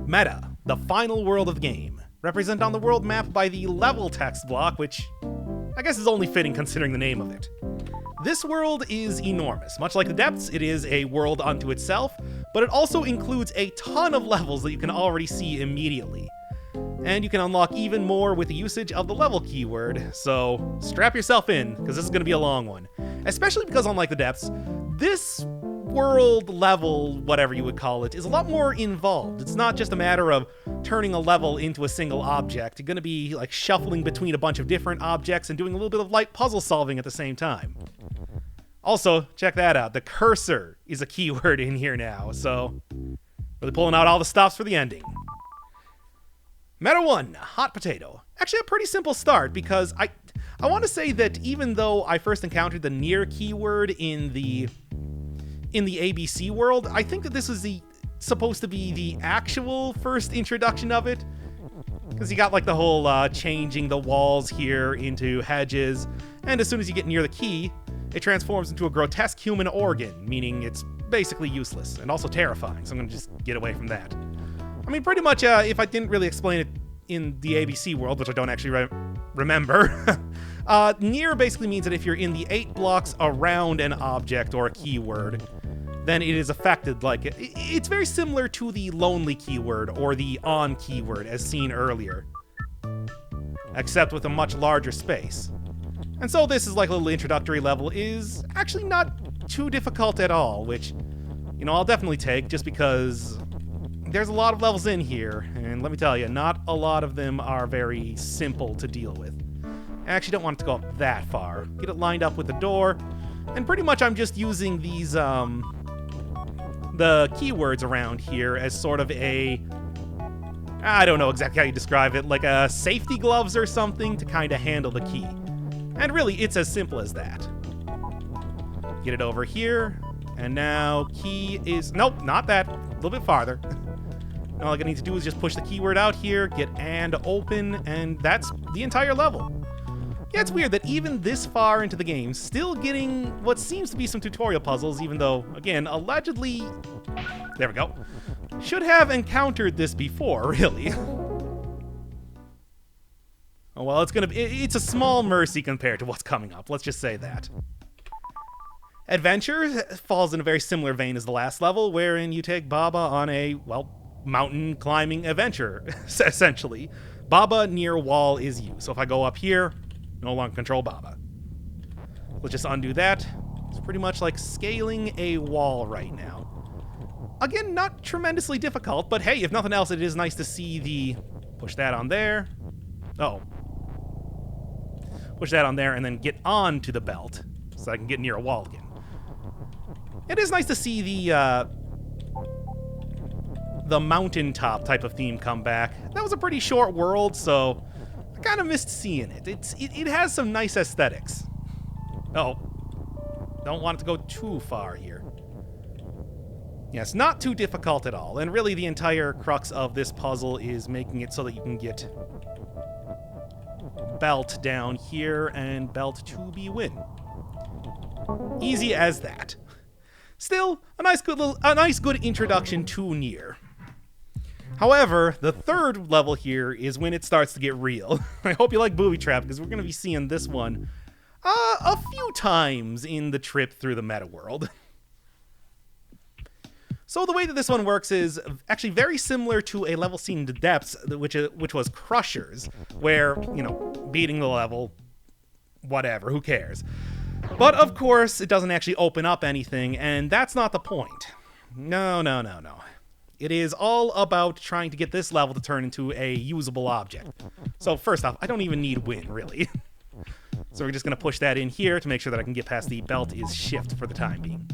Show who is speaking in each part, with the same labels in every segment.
Speaker 1: Meta, the final world of the game, represented on the world map by the level text block, which I guess is only fitting considering the name of it. This world is enormous. Much like the depths, it is a world unto itself, but it also includes a ton of levels that you can already see immediately. And you can unlock even more with the usage of the level keyword, so strap yourself in, because this is going to be a long one. Especially because, unlike the depths, this world level, whatever you would call it, is a lot more involved. It's not just a matter of turning a level into a single object. You're going to be like shuffling between a bunch of different objects and doing a little bit of light puzzle solving at the same time. Also, check that out. The cursor is a keyword in here now, so really pulling out all the stops for the ending. Meta 1, Hot Potato. Actually a pretty simple start because I want to say that even though I first encountered the near keyword in the ABC world, I think that this was supposed to be the actual first introduction of it. Because you got like the whole changing the walls here into hedges, and as soon as you get near the key, it transforms into a grotesque human organ, meaning it's basically useless and also terrifying, so I'm going to just get away from that. I mean, pretty much, if I didn't really explain it in the ABC world, which I don't actually remember, near basically means that if you're in the 8 blocks around an object or a keyword, then it is affected like it. It's very similar to the lonely keyword or the on keyword as seen earlier, except with a much larger space. And so this is like a little introductory level, is actually not too difficult at all, which, you know, I'll definitely take just because there's a lot of levels in here, and let me tell you, not a lot of them are very simple to deal with. I actually don't want it to go up that far. Get it lined up with the door, and pretty much I'm just using these, the keywords around here as sort of a, I don't know exactly how you describe it, like a safety gloves or something to kind of handle the key. And really, it's as simple as that. Get it over here, and now key is, nope, not that, a little bit farther. All I need to do is just push the keyword out here, get and open, and that's the entire level. Yeah, it's weird that even this far into the game, still getting what seems to be some tutorial puzzles, even though, again, allegedly, there we go, should have encountered this before, really. Oh, well, it's a small mercy compared to what's coming up, let's just say that. Adventure falls in a very similar vein as the last level, wherein you take Baba on a, well, mountain climbing adventure, essentially. Baba near wall is you, so if I go up here, no longer control Baba. Let's just undo that. It's pretty much like scaling a wall right now. Again, not tremendously difficult, but hey, if nothing else, it is nice to see the... Push that on there. Oh. Push that on there and then get onto the belt so I can get near a wall again. It is nice to see the mountaintop type of theme come back. That was a pretty short world, so I kind of missed seeing it. It has some nice aesthetics. Oh, don't want it to go too far here. Yes, not too difficult at all, and really the entire crux of this puzzle is making it so that you can get belt down here and belt to be win. Easy as that. Still, a nice good introduction to Nier. However, the third level here is when it starts to get real. I hope you like Booby Trap, because we're going to be seeing this one a few times in the trip through the meta world. So the way that this one works is actually very similar to a level seen in the depths, which was Crushers, where, you know, beating the level, whatever, who cares? But of course, it doesn't actually open up anything, and that's not the point. No. It is all about trying to get this level to turn into a usable object. So first off, I don't even need win, really. So we're just going to push that in here to make sure that I can get past the belt is shift for the time being.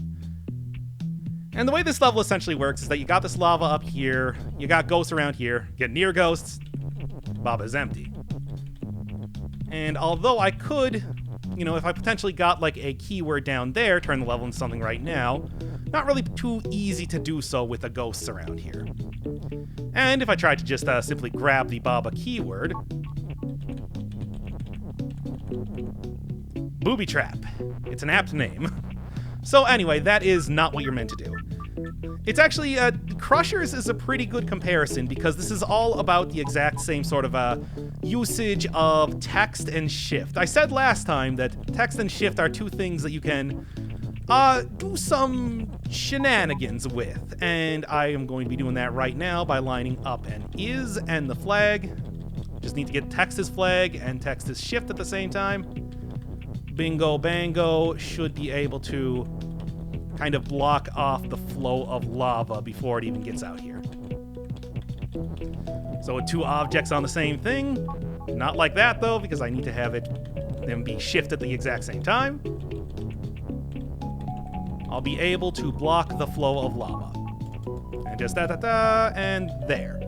Speaker 1: And the way this level essentially works is that you got this lava up here, you got ghosts around here, get near ghosts, Baba's empty. And although I could, you know, if I potentially got like a keyword down there, turn the level into something right now, not really too easy to do so with the ghosts around here. And if I tried to just simply grab the Baba keyword, Booby Trap. It's an apt name. So anyway, that is not what you're meant to do. It's actually Crushers is a pretty good comparison because this is all about the exact same sort of usage of text and shift. I said last time that text and shift are two things that you can do some shenanigans with, and I am going to be doing that right now by lining up an is and the flag. Just need to get text as flag and text as shift at the same time. Bingo bango, should be able to kind of block off the flow of lava before it even gets out here. So with two objects on the same thing, not like that though, because I need to have them be shift at the exact same time. I'll be able to block the flow of lava. And just da-da-da, and there.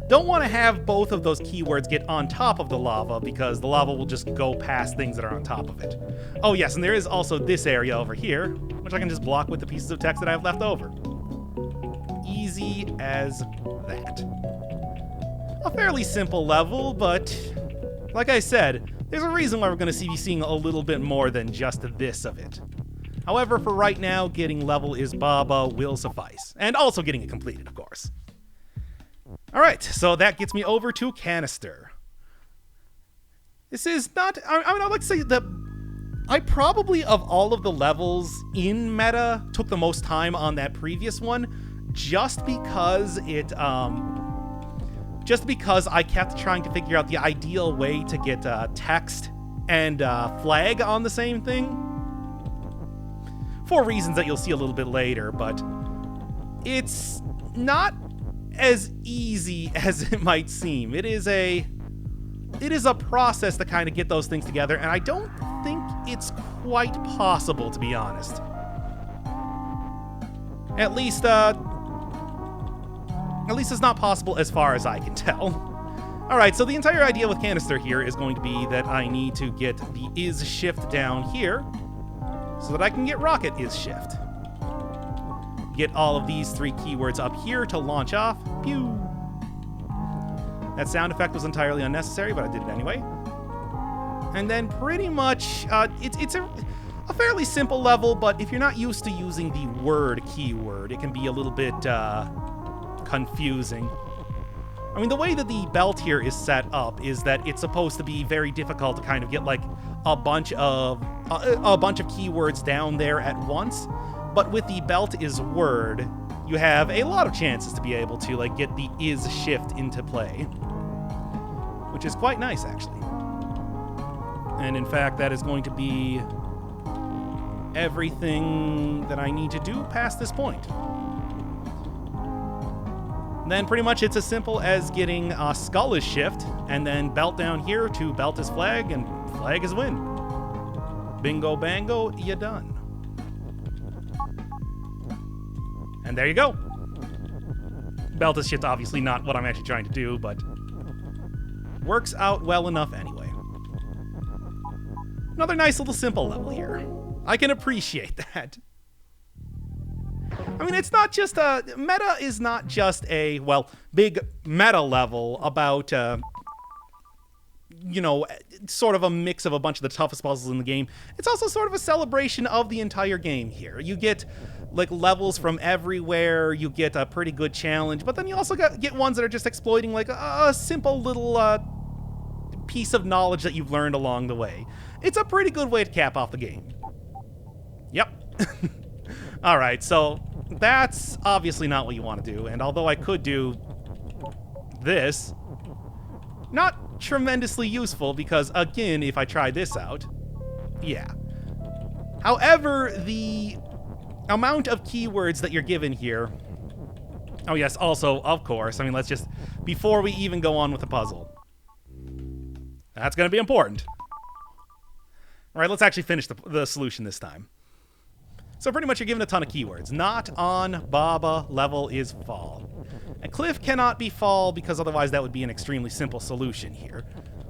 Speaker 1: Don't want to have both of those keywords get on top of the lava because the lava will just go past things that are on top of it. Oh yes, and there is also this area over here, which I can just block with the pieces of text that I have left over. Easy as that. A fairly simple level, but like I said, there's a reason why we're going to be seeing a little bit more than just this of it. However, for right now, getting level is Baba will suffice. And also getting it completed, of course. Alright, so that gets me over to Canister. This is not... I mean, I'd like to say that I probably, of all of the levels in meta, took the most time on that previous one, just because it... just because I kept trying to figure out the ideal way to get text and flag on the same thing. For reasons that you'll see a little bit later, but it's not as easy as it might seem. It is a process to kind of get those things together, and I don't think it's quite possible, to be honest. At least it's not possible as far as I can tell. Alright, so the entire idea with Canister here is going to be that I need to get the is shift down here, so that I can get rocket is shift. Get all of these three keywords up here to launch off. Pew! That sound effect was entirely unnecessary, but I did it anyway. And then pretty much, it's a fairly simple level, but if you're not used to using the word keyword, it can be a little bit confusing. I mean, the way that the belt here is set up is that it's supposed to be very difficult to kind of get like a bunch of keywords down there at once. But with the belt is word, you have a lot of chances to be able to like get the is shift into play, which is quite nice actually. And in fact, that is going to be everything that I need to do past this point. Then pretty much it's as simple as getting skull is shift, and then belt down here to belt is flag, and flag is win. Bingo bango, you done. And there you go. Belt is shift, obviously not what I'm actually trying to do, but works out well enough anyway. Another nice little simple level here. I can appreciate that. I mean, it's not just meta is not just a, well, big meta level about, you know, sort of a mix of a bunch of the toughest puzzles in the game. It's also sort of a celebration of the entire game here. You get, like, levels from everywhere, you get a pretty good challenge, but then you also get ones that are just exploiting, like, a simple little piece of knowledge that you've learned along the way. It's a pretty good way to cap off the game. Yep. Alright, so that's obviously not what you want to do, and although I could do this, not tremendously useful, because again, if I try this out, yeah. However, the amount of keywords that you're given here, oh yes, also, of course, I mean, let's just, before we even go on with the puzzle, that's going to be important. Alright, let's actually finish the solution this time. So pretty much you're given a ton of keywords. Not on Baba, level is fall. And Cliff cannot be fall because otherwise that would be an extremely simple solution here.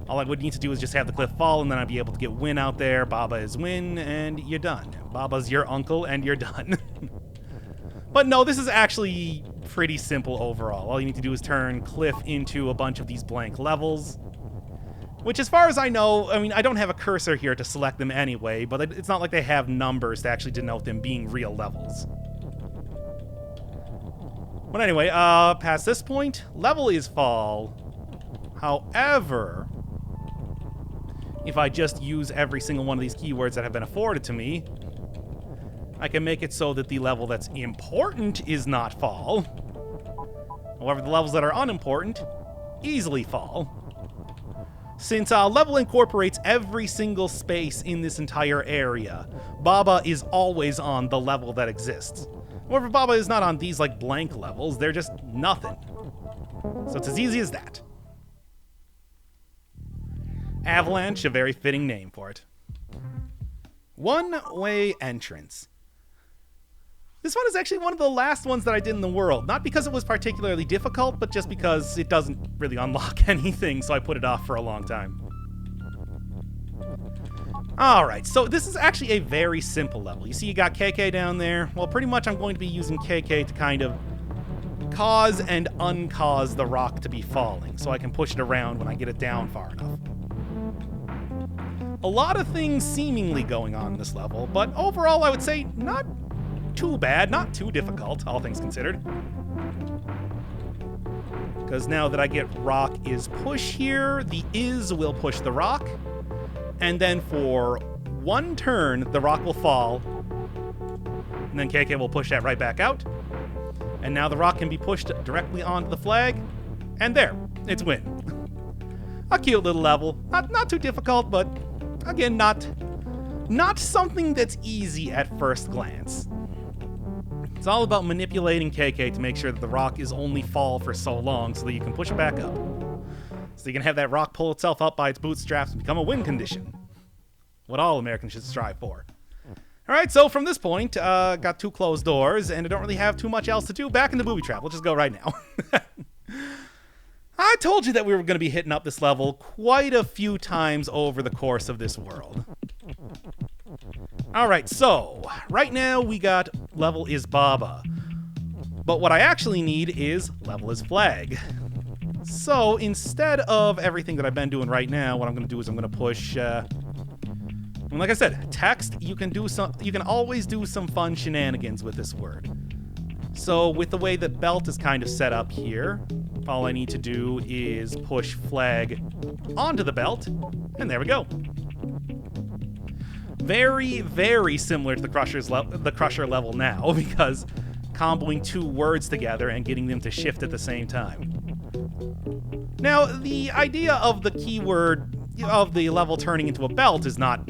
Speaker 1: All I would need to do is just have the cliff fall and then I'd be able to get win out there. Baba is win and you're done. Baba's your uncle and you're done. But no, this is actually pretty simple overall. All you need to do is turn Cliff into a bunch of these blank levels. Which, as far as I know, I mean, I don't have a cursor here to select them anyway, but it's not like they have numbers to actually denote them being real levels. But anyway, past this point, level is fall. However, if I just use every single one of these keywords that have been afforded to me, I can make it so that the level that's important is not fall. However, the levels that are unimportant easily fall. Since level incorporates every single space in this entire area, Baba is always on the level that exists. However, Baba is not on these like blank levels, they're just nothing. So it's as easy as that. Avalanche, a very fitting name for it. One-way entrance. This one is actually one of the last ones that I did in the world. Not because it was particularly difficult, but just because it doesn't really unlock anything, so I put it off for a long time. Alright, so this is actually a very simple level. You see you got KK down there. Well, pretty much I'm going to be using KK to kind of cause and uncause the rock to be falling, so I can push it around when I get it down far enough. A lot of things seemingly going on in this level, but overall I would say not too bad, not too difficult, all things considered. Because now that I get rock is push here, the is will push the rock, and then for one turn, the rock will fall, and then KK will push that right back out, and now the rock can be pushed directly onto the flag, and there, it's win. A cute little level, not too difficult, but again, not something that's easy at first glance. It's all about manipulating KK to make sure that the rock is only fall for so long so that you can push it back up. So you can have that rock pull itself up by its bootstraps and become a win condition. What all Americans should strive for. Alright, so from this point, got 2 closed doors, and I don't really have too much else to do. Back in the booby trap. Let's just go right now. I told you that we were going to be hitting up this level quite a few times over the course of this world. Alright, so, right now we got level is Baba. But what I actually need is level is flag. So, instead of everything that I've been doing right now, what I'm going to do is I'm going to push, and like I said, text, you can always do some fun shenanigans with this word. So, with the way that belt is kind of set up here, all I need to do is push flag onto the belt, and there we go. Very, very similar to the Crusher level now, because comboing 2 words together and getting them to shift at the same time. Now, the idea of the keyword of the level turning into a belt is not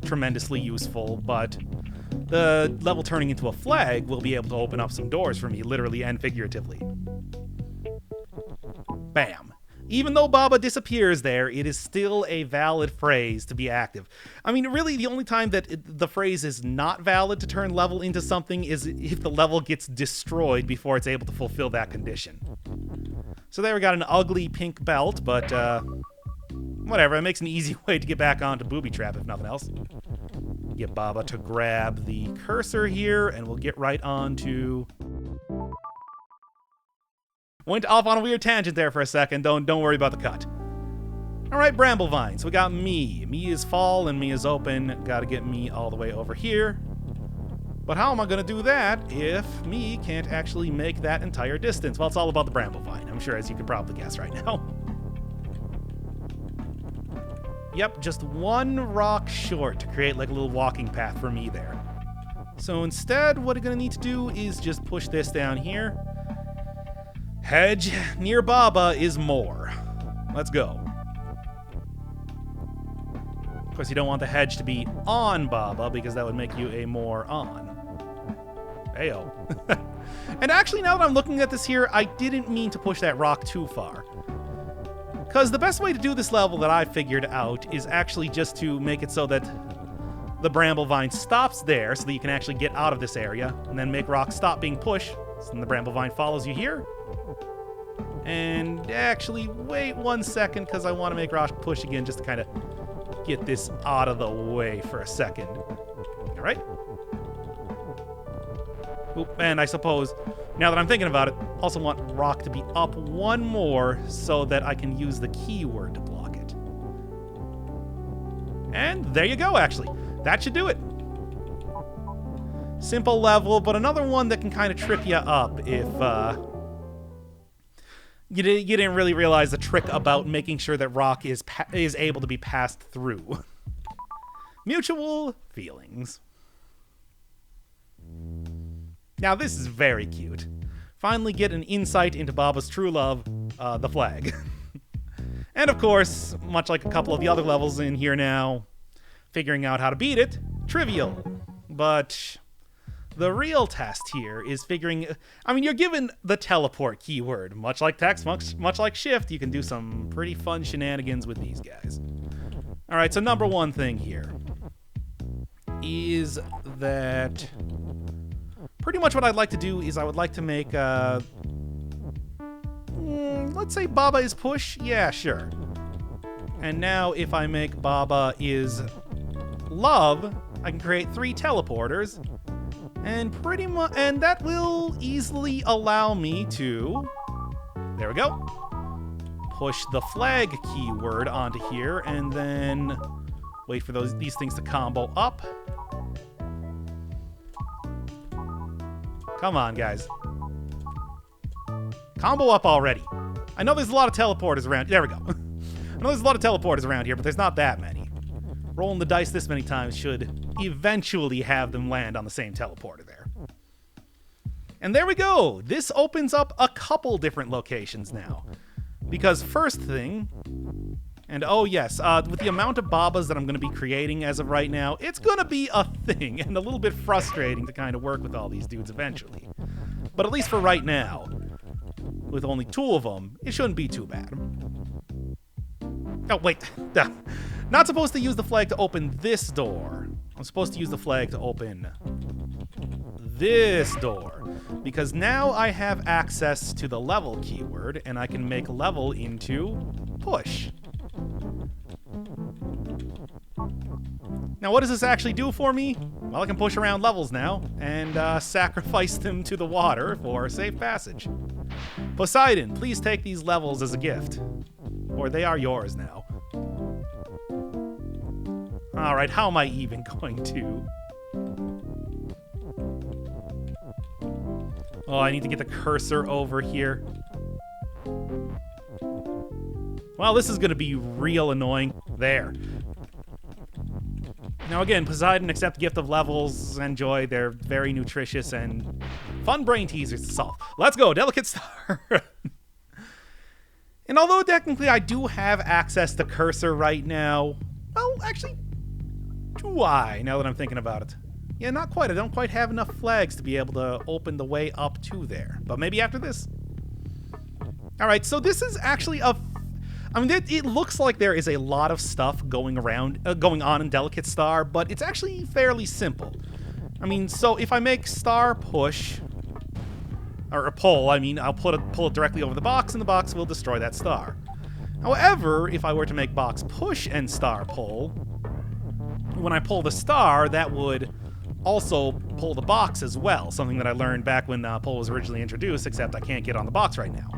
Speaker 1: tremendously useful, but the level turning into a flag will be able to open up some doors for me, literally and figuratively. Bam. Even though Baba disappears there, it is still a valid phrase to be active. I mean, really, the only time that the phrase is not valid to turn level into something is if the level gets destroyed before it's able to fulfill that condition. So there we got an ugly pink belt, but whatever, it makes an easy way to get back onto Booby Trap, if nothing else. Get Baba to grab the cursor here, and we'll get right on to... Went off on a weird tangent there for a second. Don't worry about the cut. Alright, Bramblevine. So we got me. Me is fall and me is open. Gotta get me all the way over here. But how am I gonna do that if me can't actually make that entire distance? Well, it's all about the Bramblevine, I'm sure, as you can probably guess right now. Yep, just 1 rock short to create like a little walking path for me there. So instead, what I'm gonna need to do is just push this down here. Hedge near Baba is more. Let's go. Of course, you don't want the hedge to be on Baba because that would make you a more on. Ayo. And actually, now that I'm looking at this here, I didn't mean to push that rock too far. Because the best way to do this level that I figured out is actually just to make it so that the Bramblevine stops there so that you can actually get out of this area, and then make rock stop being pushed, so then the Bramblevine follows you here. And actually, wait 1 second, because I want to make rock push again just to kind of get this out of the way for a second. Alright. Oop, and I suppose, now that I'm thinking about it, also want rock to be up 1 more so that I can use the keyword to block it. And there you go, actually. That should do it. Simple level, but another one that can kind of trip you up if You didn't really realize the trick about making sure that rock is able to be passed through. Mutual feelings. Now this is very cute. Finally get an insight into Baba's true love, the flag. And of course, much like a couple of the other levels in here now, figuring out how to beat it, trivial. But the real test here is figuring... I mean, you're given the teleport keyword. Much like text, much like shift, you can do some pretty fun shenanigans with these guys. Alright, so number one thing here is that... Pretty much what I'd like to do is I would like to make... let's say Baba is push? Yeah, sure. And now if I make Baba is love, I can create 3 teleporters. And and that will easily allow me to, there we go, push the flag keyword onto here and then wait for these things to combo up. Come on, guys. Combo up already. I know there's a lot of teleporters around. There we go. I know there's a lot of teleporters around here, but there's not that many. Rolling the dice this many times should eventually have them land on the same teleporter there. And there we go. This opens up a couple different locations now. Because first thing, and oh yes, with the amount of Babas that I'm going to be creating as of right now, it's going to be a thing and a little bit frustrating to kind of work with all these dudes eventually. But at least for right now, with only 2 of them, it shouldn't be too bad. Oh, wait. Not supposed to use the flag to open this door. I'm supposed to use the flag to open this door. Because now I have access to the level keyword, and I can make level into push. Now, what does this actually do for me? Well, I can push around levels now, and sacrifice them to the water for safe passage. Poseidon, please take these levels as a gift. Or they are yours now. Alright, how am I even going to... Oh, I need to get the cursor over here. Well, this is going to be real annoying. There. Now again, Poseidon, accept gift of levels, enjoy. They're very nutritious and fun brain teasers to solve. Let's go, Delicate Star. And although technically I do have access to cursor right now, well, actually, do I, now that I'm thinking about it? Yeah, not quite. I don't quite have enough flags to be able to open the way up to there. But maybe after this. Alright, so this is actually a... I mean, it looks like there is a lot of stuff going on in Delicate Star, but it's actually fairly simple. I mean, so if I make star push, or a pull, I mean, I'll pull it directly over the box, and the box will destroy that star. However, if I were to make box push and star pull, when I pull the star, that would also pull the box as well, something that I learned back when pull was originally introduced, except I can't get on the box right now.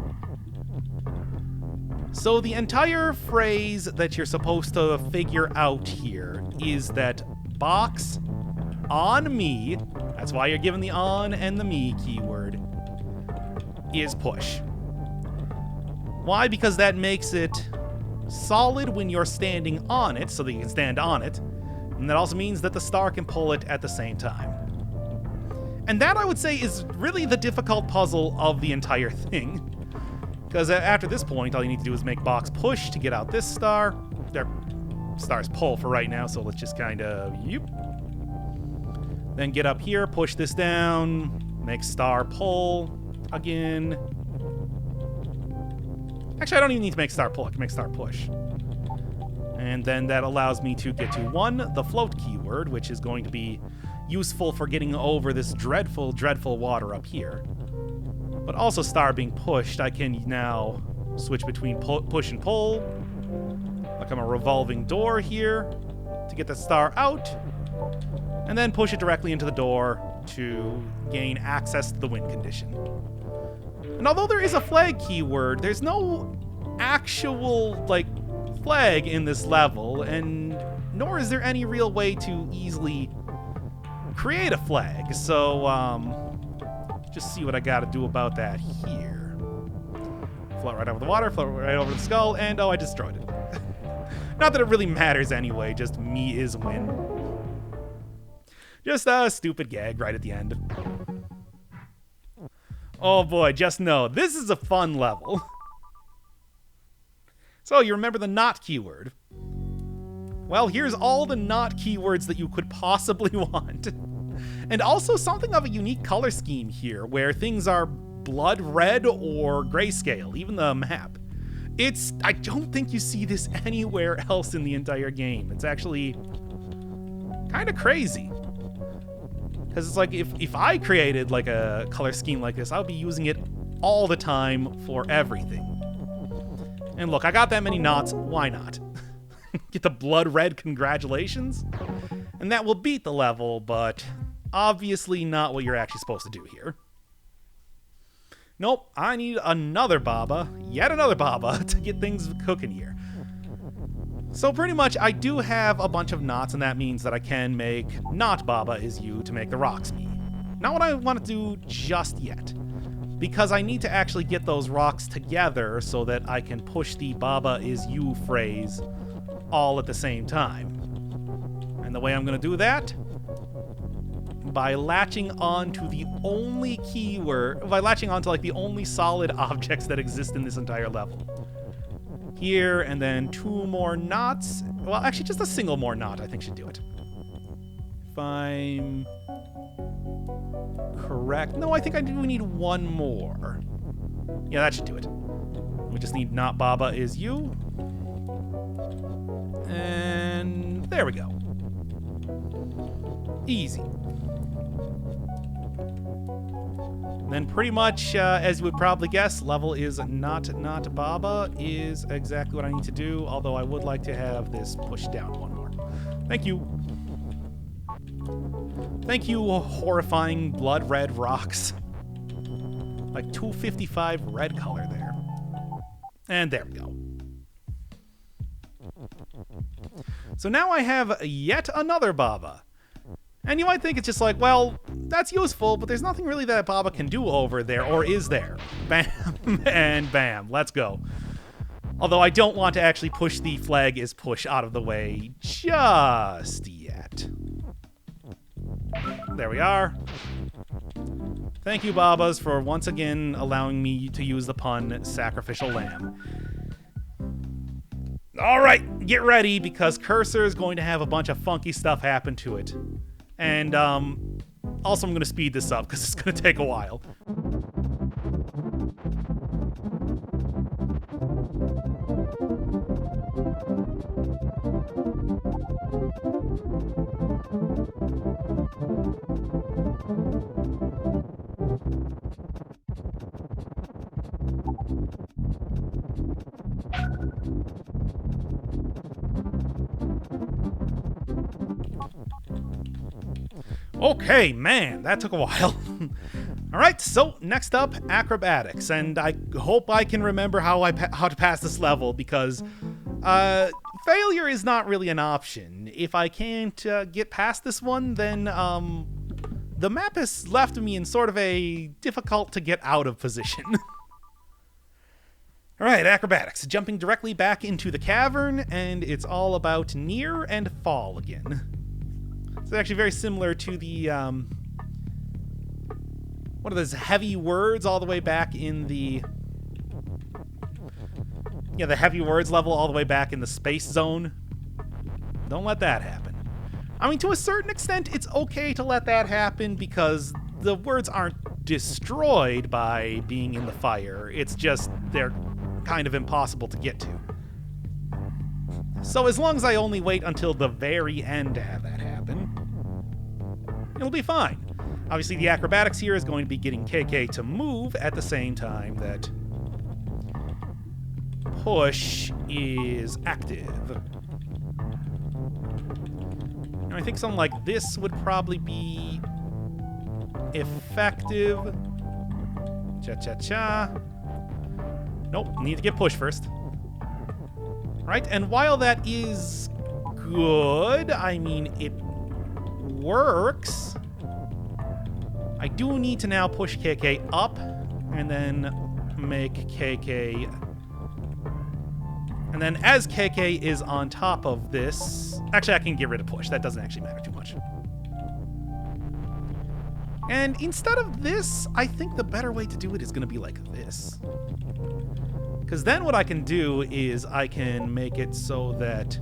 Speaker 1: So the entire phrase that you're supposed to figure out here is that box on me, that's why you're given the on and the me keyword, is push. Why? Because that makes it solid when you're standing on it, so that you can stand on it, and that also means that the star can pull it at the same time. And that, I would say, is really the difficult puzzle of the entire thing. Because after this point, all you need to do is make box push to get out this star. Star's pull for right now, so let's just kind of, Then get up here, push this down, make star pull again. Actually, I don't even need to make star pull, I can make star push. And then that allows me to get to 1, the float keyword, which is going to be useful for getting over this dreadful, dreadful water up here. But also star being pushed, I can now switch between push and pull. Like I'm a revolving door here to get the star out. And then push it directly into the door to gain access to the win condition. And although there is a flag keyword, there's no actual, flag in this level, and nor is there any real way to easily create a flag. So, just see what I gotta do about that here. Float right over the water, float right over the skull, and oh, I destroyed it. Not that it really matters anyway, just me is win. Just a stupid gag right at the end. Oh boy, just know, this is a fun level. So, you remember the not keyword. Well, here's all the not keywords that you could possibly want. And also something of a unique color scheme here, where things are blood red or grayscale, even the map. I don't think you see this anywhere else in the entire game. It's actually kind of crazy. Because it's like, if I created like a color scheme like this, I would be using it all the time for everything. And look, I got that many knots, why not? Get the blood red congratulations. And that will beat the level, but obviously not what you're actually supposed to do here. Nope, I need another Baba, yet another Baba, to get things cooking here. So pretty much, I do have a bunch of knots, and that means that I can make not Baba is you to make the rocks me. Not what I want to do just yet, because I need to actually get those rocks together so that I can push the Baba is you phrase all at the same time. And the way I'm going to do that, by latching on to the only keyword, by latching on to like the only solid objects that exist in this entire level. Here, and then 2 more knots. Well, actually, just a single more knot, I think, should do it. If I'm correct. No, I think we need 1 more. Yeah, that should do it. We just need not Baba is you. And there we go. Easy. Then pretty much, as you would probably guess, level is not Baba is exactly what I need to do, although I would like to have this pushed down 1 more. Thank you. Thank you, horrifying blood red rocks. Like 255 red color there. And there we go. So now I have yet another Baba. And you might think it's just like, well, that's useful, but there's nothing really that Baba can do over there, or is there? Bam, and bam, let's go. Although I don't want to actually push the flag is push out of the way just yet. There we are. Thank you, Babas, for once again allowing me to use the pun sacrificial lamb. All right, get ready, because Cursor is going to have a bunch of funky stuff happen to it. And also I'm going to speed this up because it's going to take a while. Okay, man, that took a while. All right, so next up, acrobatics, and I hope I can remember how to pass this level, because failure is not really an option. If I can't get past this one, then the map has left me in sort of a difficult to get out of position. All right, acrobatics, jumping directly back into the cavern, and it's all about near and fall again. It's actually very similar to the, what are those heavy words all the way back in the, yeah, the heavy words level all the way back in the space zone. Don't let that happen. I mean, to a certain extent, it's okay to let that happen because the words aren't destroyed by being in the fire. It's just they're kind of impossible to get to. So as long as I only wait until the very end to have that happen, it'll be fine. Obviously, the acrobatics here is going to be getting KK to move at the same time that push is active. And I think something like this would probably be effective. Cha-cha-cha. Nope, need to get push first. Right, and while that is good, I mean, it works, I do need to now push KK up and then make KK... And then as KK is on top of this... Actually, I can get rid of push. That doesn't actually matter too much. And instead of this, I think the better way to do it is going to be like this. Because then what I can do is I can make it so that...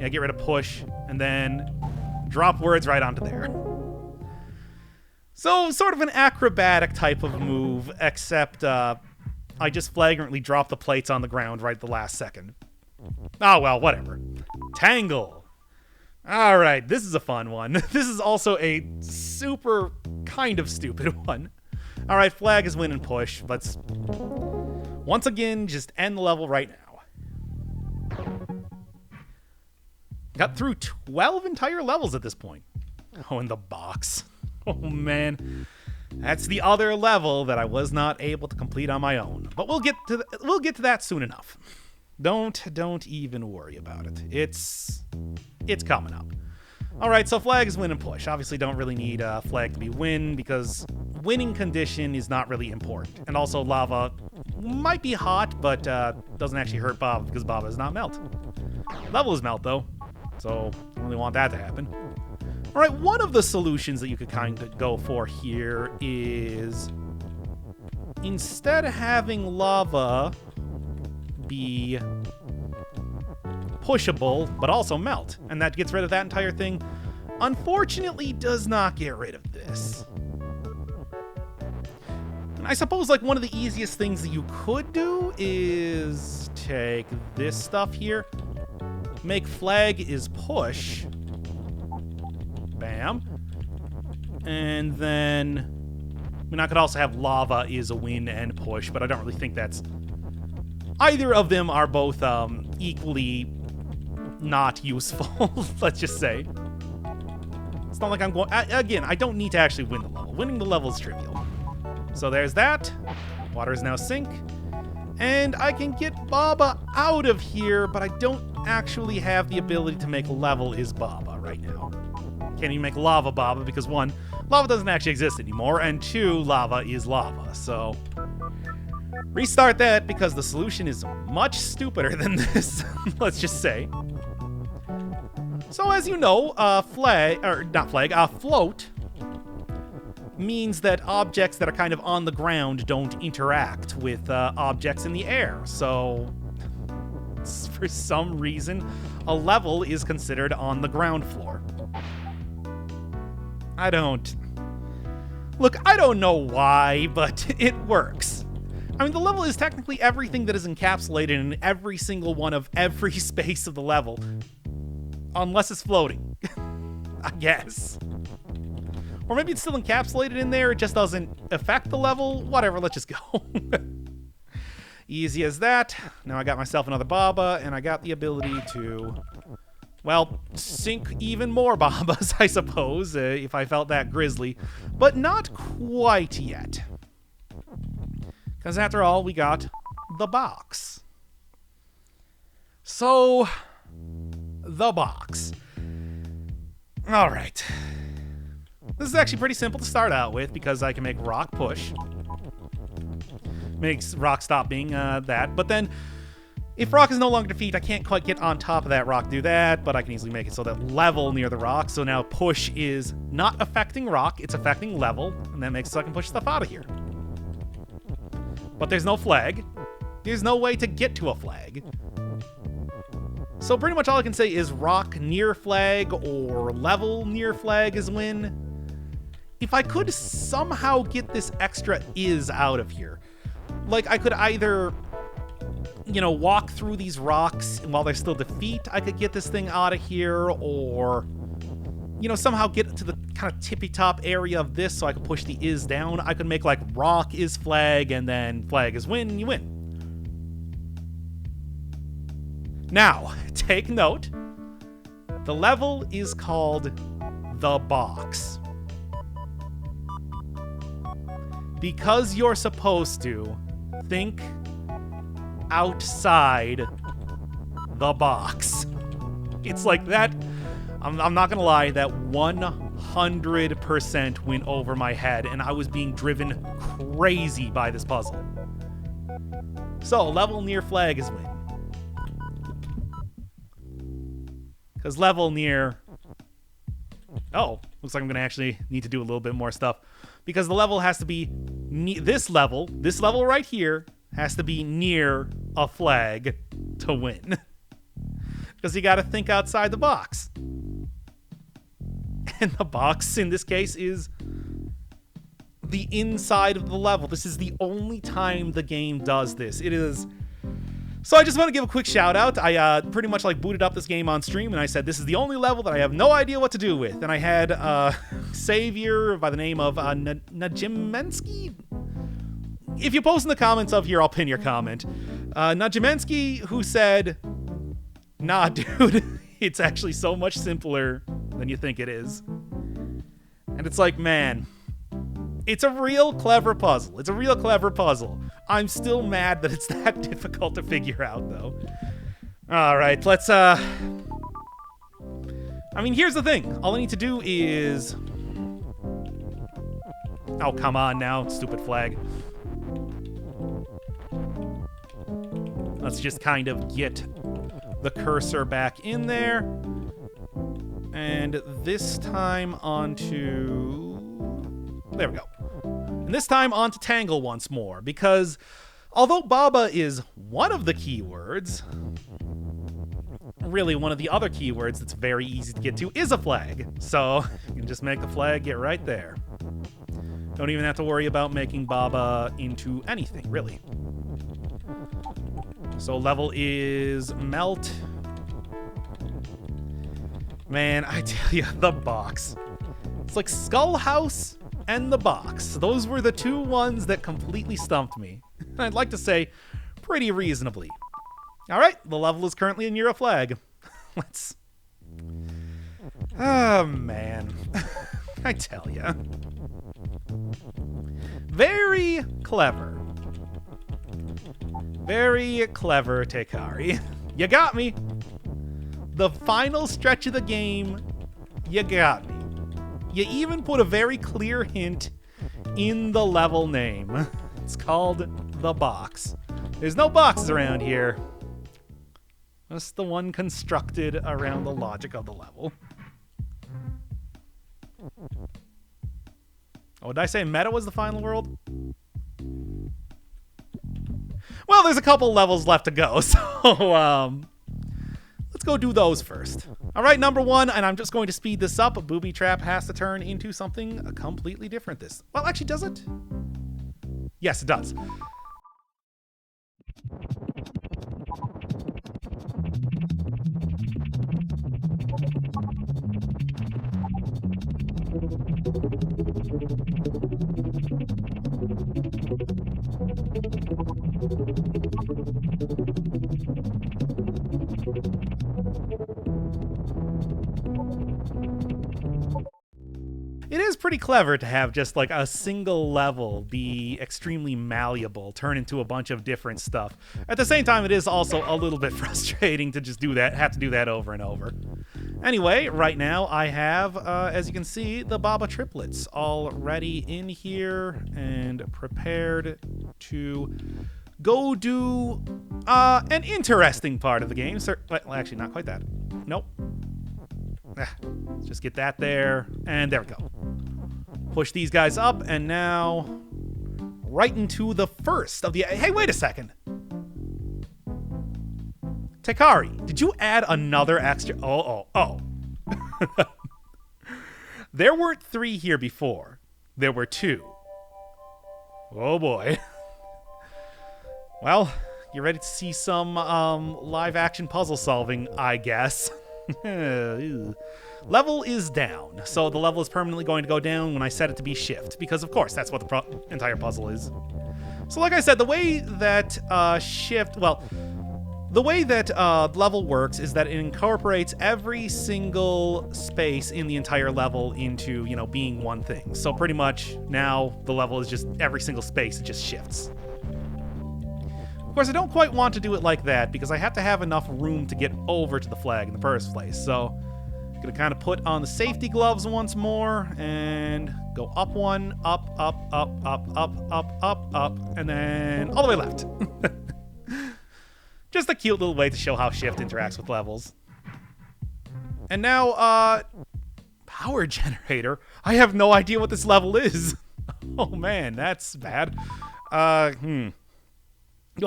Speaker 1: Yeah, get rid of push, and then drop words right onto there. So, sort of an acrobatic type of move, except I just flagrantly drop the plates on the ground right at the last second. Oh, well, whatever. Tangle. All right, this is a fun one. This is also a super kind of stupid one. All right, flag is win and push. Let's, once again, just end the level right now. Got through 12 entire levels at this point. Oh, and the box. Oh, man. That's the other level that I was not able to complete on my own. But we'll get to that soon enough. Don't even worry about it. It's coming up. All right, so flag is win and push. Obviously, don't really need flag to be win because winning condition is not really important. And also, lava might be hot, but doesn't actually hurt Baba because Baba is not melt. Level is melt, though. So, I really want that to happen. All right, one of the solutions that you could kind of go for here is instead of having lava be pushable, but also melt, and that gets rid of that entire thing, unfortunately does not get rid of this. And I suppose like one of the easiest things that you could do is take this stuff here, make flag is push. Bam. And then... I mean, I could also have lava is a win and push, but I don't really think that's... Either of them are both equally not useful, let's just say. It's not like I'm going... Again, I don't need to actually win the level. Winning the level is trivial. So there's that. Water is now sink. And I can get Baba out of here, but I don't actually have the ability to make level is Baba right now. Can't even make lava Baba because 1, lava doesn't actually exist anymore, and 2, lava is lava. So restart that because the solution is much stupider than this, let's just say. So as you know, float means that objects that are kind of on the ground don't interact with objects in the air. So for some reason, a level is considered on the ground floor. I don't know why, but it works. I mean, the level is technically everything that is encapsulated in every single one of every space of the level. Unless it's floating. I guess. Or maybe it's still encapsulated in there, it just doesn't affect the level. Whatever, let's just go. Easy as that. Now I got myself another Baba, and I got the ability to... well, sink even more Babas, I suppose, if I felt that grisly. But not quite yet. Because after all, we got the box. So, the box. All right. This is actually pretty simple to start out with because I can make rock push. Makes rock stop being that. But then... if rock is no longer defeat, I can't quite get on top of that rock to do that, but I can easily make it so that level near the rock. So now push is not affecting rock, it's affecting level, and that makes it so I can push stuff out of here. But there's no flag. There's no way to get to a flag. So pretty much all I can say is rock near flag or level near flag is win. If I could somehow get this extra is out of here, like I could either... you know, walk through these rocks, and while there's still defeat, I could get this thing out of here, or, you know, somehow get to the kind of tippy-top area of this so I could push the is down. I could make, like, rock is flag, and then flag is win, and you win. Now, take note. The level is called the box. Because you're supposed to think outside the box. It's like that. I'm not gonna lie, that 100% went over my head, and I was being driven crazy by this puzzle. So, level near flag is win. Because level near... Oh, looks like I'm going to actually need to do a little bit more stuff. Because the level has to be... This level right here, has to be near a flag to win. Because you got to think outside the box. And the box, in this case, is the inside of the level. This is the only time the game does this. It is... So I just want to give a quick shout out. I pretty much like booted up this game on stream, and I said this is the only level that I have no idea what to do with. And I had Savior by the name of Najimensky. If you post in the comments of here, I'll pin your comment. Najimensky, who said, nah, dude, it's actually so much simpler than you think it is. And it's like, man, it's a real clever puzzle. It's a real clever puzzle. I'm still mad that it's that difficult to figure out, though. All right, let's, I mean, here's the thing. All I need to do is... Oh, come on now, stupid flag. Let's just kind of get the cursor back in there. And this time onto... There we go. And this time onto Tangle once more, because although Baba is one of the keywords, really one of the other keywords that's very easy to get to is a flag. So you can just make the flag get right there. Don't even have to worry about making Baba into anything, really. So level is Melt. Man, I tell you, the box. It's like Skull House and the box. Those were the two ones that completely stumped me. I'd like to say pretty reasonably. All right, the level is currently near a flag. Let's... Oh, man. I tell ya. Very clever. Very clever, Tekari. You got me. The final stretch of the game, you got me. You even put a very clear hint in the level name. It's called The Box. There's no boxes around here. Just the one constructed around the logic of the level. Oh, did I say Meta was the final world? Well, there's a couple levels left to go, so, let's go do those first. All right, number one, and I'm just going to speed this up. A booby trap has to turn into something completely different. Well, actually, does it? Yes, it does. It is pretty clever to have just like a single level be extremely malleable, turn into a bunch of different stuff. At the same time, it is also a little bit frustrating to just have to do that over and over. Anyway, right now I have, as you can see, the Baba triplets already in here and prepared to go do an interesting part of the game. Well, actually, not quite that. Nope. Let's just get that there, and there we go. Push these guys up, and now right into the first of the... Hey, wait a second. Tekari, did you add another extra... Oh. There weren't 3 here before. There were 2. Oh, boy. Well, you ready to see some live-action puzzle solving, I guess. Level is down, so the level is permanently going to go down when I set it to be shift, because of course that's what the entire puzzle is. So like I said, the way that the way that level works is that it incorporates every single space in the entire level into, you know, being one thing. So pretty much now the level is just every single space, it just shifts. Of course, I don't quite want to do it like that because I have to have enough room to get over to the flag in the first place. So I'm gonna kind of put on the safety gloves once more and go up one, up, and then all the way left. Just a cute little way to show how shift interacts with levels. And now, power generator. I have no idea what this level is. Oh man, that's bad. Well,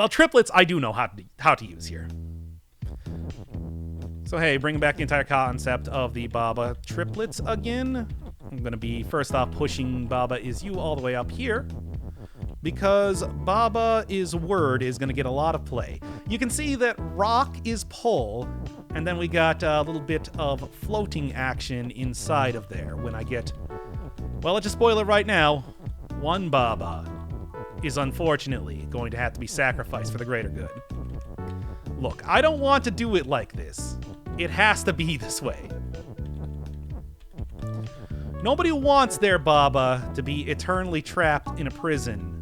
Speaker 1: triplets I do know how to use here. So hey, bringing back the entire concept of the Baba triplets again. I'm gonna be first off pushing Baba is you all the way up here, because Baba is word is gonna get a lot of play. You can see that rock is pull, and then we got a little bit of floating action inside of there when I get... Well, let's just spoil it right now. One Baba is unfortunately going to have to be sacrificed for the greater good. Look, I don't want to do it like this. It has to be this way. Nobody wants their Baba to be eternally trapped in a prison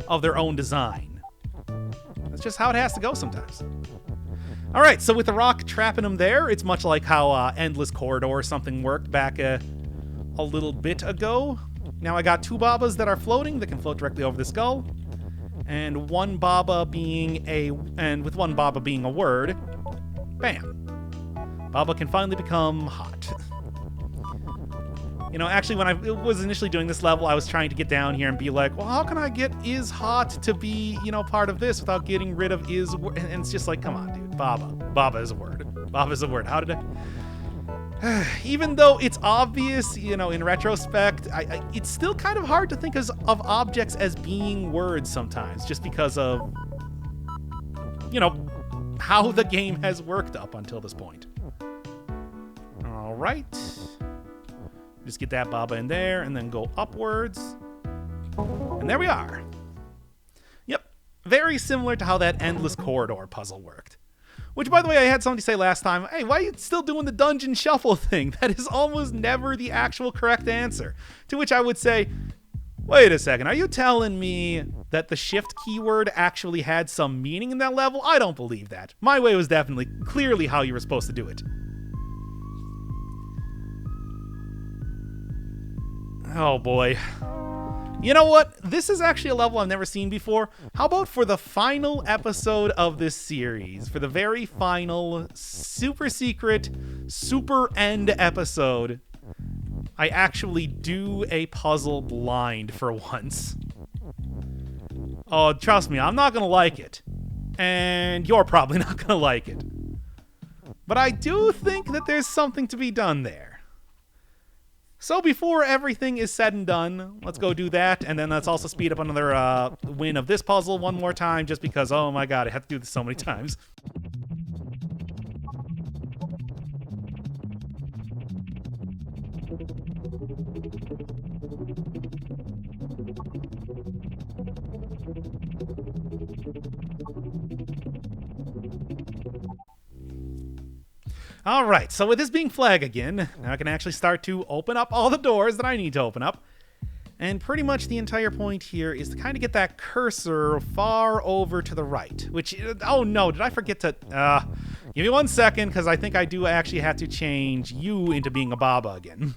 Speaker 1: of their own design. That's just how it has to go sometimes. Alright, so with the rock trapping them there, it's much like how Endless Corridor or something worked back a little bit ago. Now I got two Babas that are floating, that can float directly over the skull. And one Baba being with one Baba being a word, bam. Baba can finally become hot. You know, actually, when I was initially doing this level, I was trying to get down here and be like, well, how can I get is hot to be, you know, part of this without getting rid of is... And it's just like, come on, dude. Baba is a word. Baba is a word. How did I... Even though it's obvious, you know, in retrospect, it's still kind of hard to think of objects as being words sometimes, just because of, you know, how the game has worked up until this point. All right. Just get that Baba in there and then go upwards. And there we are. Yep. Very similar to how that Endless Corridor puzzle worked. Which, by the way, I had somebody say last time, hey, why are you still doing the dungeon shuffle thing? That is almost never the actual correct answer. To which I would say, wait a second, are you telling me that the shift keyword actually had some meaning in that level? I don't believe that. My way was definitely, clearly how you were supposed to do it. Oh boy. You know what? This is actually a level I've never seen before. How about for the final episode of this series, for the very final super secret, super end episode, I actually do a puzzle blind for once. Oh, trust me, I'm not gonna like it. And you're probably not gonna like it. But I do think that there's something to be done there. So before everything is said and done, let's go do that, and then let's also speed up another win of this puzzle one more time, just because, oh my god, I have to do this so many times. Alright, so with this being flag again, now I can actually start to open up all the doors that I need to open up. And pretty much the entire point here is to kind of get that cursor far over to the right. Which, oh no, did I forget to... give me 1 second, because I think I do actually have to change you into being a Baba again.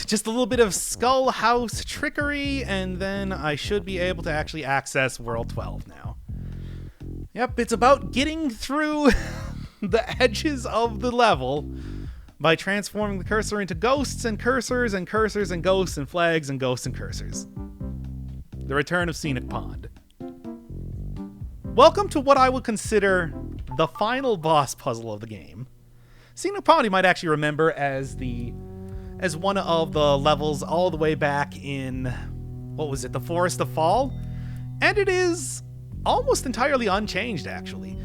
Speaker 1: Just a little bit of Skull House trickery, and then I should be able to actually access World 12 now. Yep, it's about getting through the edges of the level by transforming the cursor into ghosts and cursors and cursors and ghosts and flags and ghosts and cursors. The return of Scenic Pond. Welcome to what I would consider the final boss puzzle of the game. Scenic Pond you might actually remember as one of the levels all the way back in, what was it, the Forest of Fall? And it is almost entirely unchanged, actually.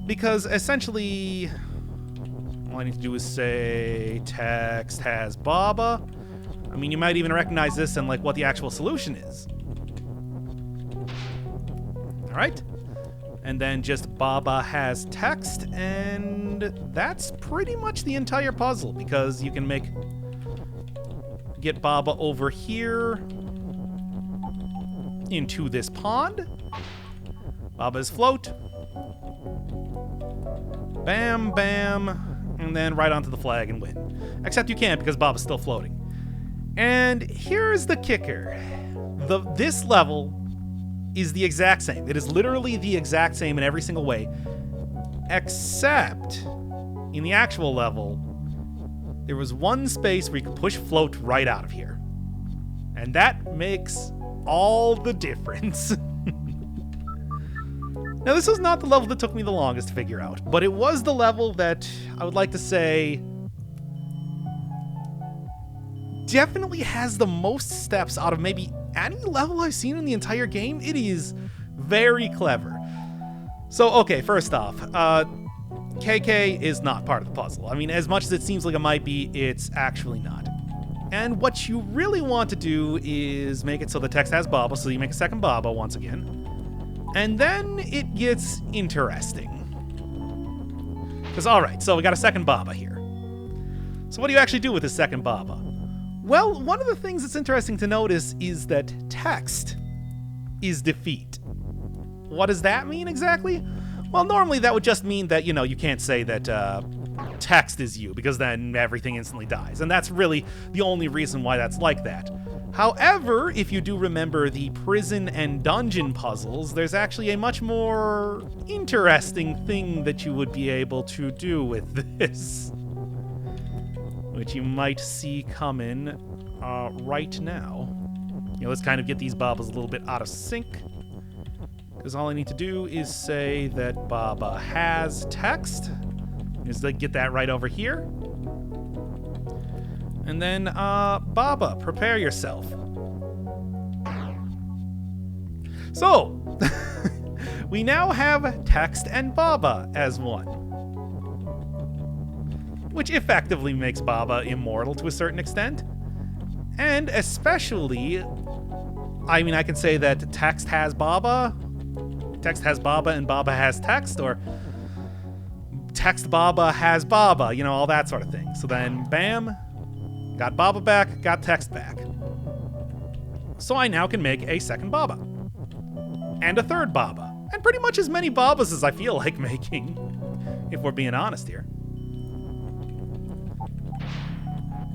Speaker 1: Because essentially, all I need to do is say text has Baba. I mean, you might even recognize this in like what the actual solution is. All right. And then just Baba has text, and that's pretty much the entire puzzle, because you can get Baba over here into this pond. Baba's float. Bam, bam, and then right onto the flag and win. Except you can't, because Baba's still floating. And here's the kicker. This level is the exact same. It is literally the exact same in every single way, except in the actual level, there was one space where you could push float right out of here. And that makes all the difference. Now, this was not the level that took me the longest to figure out, but it was the level that I would like to say definitely has the most steps out of maybe any level I've seen in the entire game. It is very clever. So, okay, first off, KK is not part of the puzzle. I mean, as much as it seems like it might be, it's actually not. And what you really want to do is make it so the text has Baba, so you make a second Baba once again. And then it gets interesting. Because, alright, so we got a second Baba here. So what do you actually do with this second Baba? Well, one of the things that's interesting to notice is that text is defeat. What does that mean exactly? Well, normally that would just mean that, you know, you can't say that text is you, because then everything instantly dies. And that's really the only reason why that's like that. However, if you do remember the prison and dungeon puzzles, there's actually a much more interesting thing that you would be able to do with this, which you might see coming right now. You know, let's kind of get these Babas a little bit out of sync, because all I need to do is say that Baba has text. Just like get that right over here. And then, Baba, prepare yourself. So, we now have text and Baba as one, which effectively makes Baba immortal to a certain extent. And especially, I mean, I can say that text has Baba and Baba has text, or text Baba has Baba, you know, all that sort of thing. So then, bam, got Baba back, got text back. So I now can make a second Baba. And a third Baba. And pretty much as many Babas as I feel like making, if we're being honest here.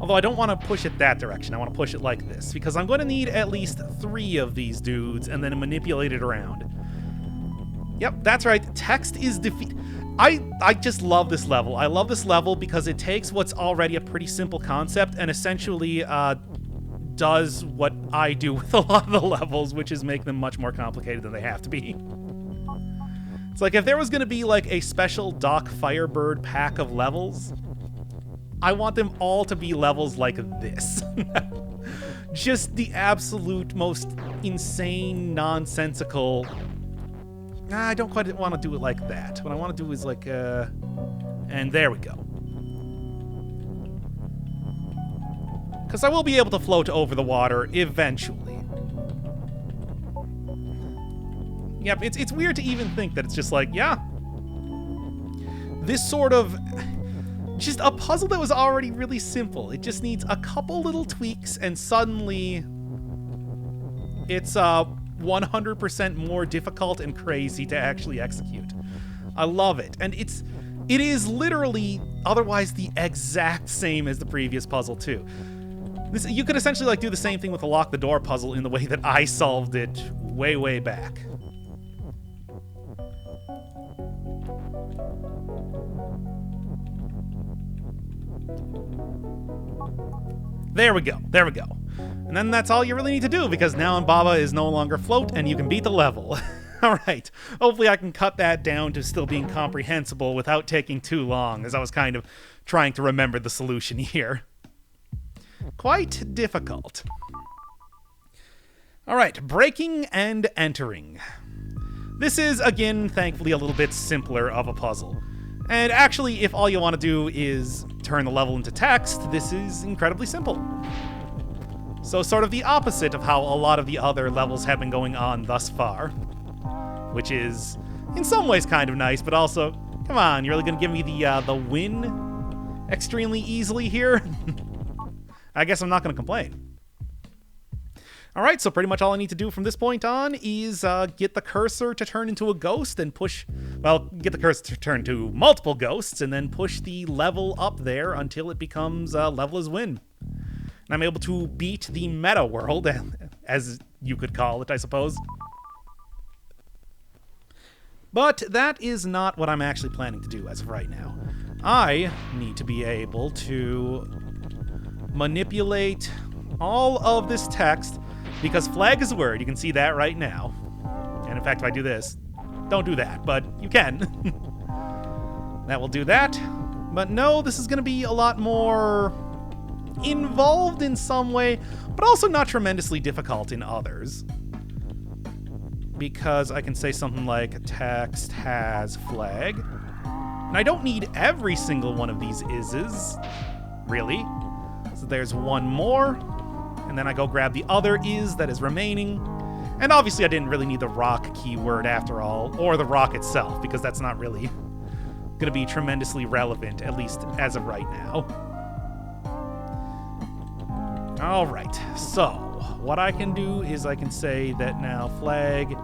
Speaker 1: Although I don't want to push it that direction. I want to push it like this, because I'm going to need at least 3 of these dudes and then manipulate it around. Yep, that's right. Text is defeat. I just love this level. I love this level because it takes what's already a pretty simple concept and essentially does what I do with a lot of the levels, which is make them much more complicated than they have to be. It's like if there was going to be like a special Doc Firebird pack of levels, I want them all to be levels like this. Just the absolute most insane, nonsensical... I don't quite want to do it like that. What I want to do is like, and there we go. Because I will be able to float over the water eventually. Yep, it's weird to even think that it's just like, yeah. This sort of... just a puzzle that was already really simple. It just needs a couple little tweaks and suddenly... it's, 100% more difficult and crazy to actually execute. I love it. And it is literally otherwise the exact same as the previous puzzle too. You could essentially like do the same thing with the lock the door puzzle in the way that I solved it way back. There we go. There we go. And then that's all you really need to do, because now Baba is no longer float and you can beat the level. Alright, hopefully I can cut that down to still being comprehensible without taking too long, as I was kind of trying to remember the solution here. Quite difficult. Alright, breaking and entering. This is, again, thankfully a little bit simpler of a puzzle. And actually, if all you want to do is turn the level into text, this is incredibly simple. So sort of the opposite of how a lot of the other levels have been going on thus far. Which is, in some ways, kind of nice, but also, come on, you're really going to give me the win extremely easily here? I guess I'm not going to complain. Alright, so pretty much all I need to do from this point on is get the cursor to turn into a ghost and push... Well, get the cursor to turn to multiple ghosts and then push the level up there until it becomes level as win. And I'm able to beat the meta world, as you could call it, I suppose. But that is not what I'm actually planning to do as of right now. I need to be able to manipulate all of this text, because flag is a word. You can see that right now. And in fact, if I do this, don't do that, but you can. That will do that. But no, this is going to be a lot more involved in some way, but also not tremendously difficult in others. Because I can say something like text has flag. And I don't need every single one of these is's, really. So there's one more. And then I go grab the other is that is remaining. And obviously I didn't really need the rock keyword after all, or the rock itself, because that's not really going to be tremendously relevant, at least as of right now. Alright, so what I can do is I can say that now flag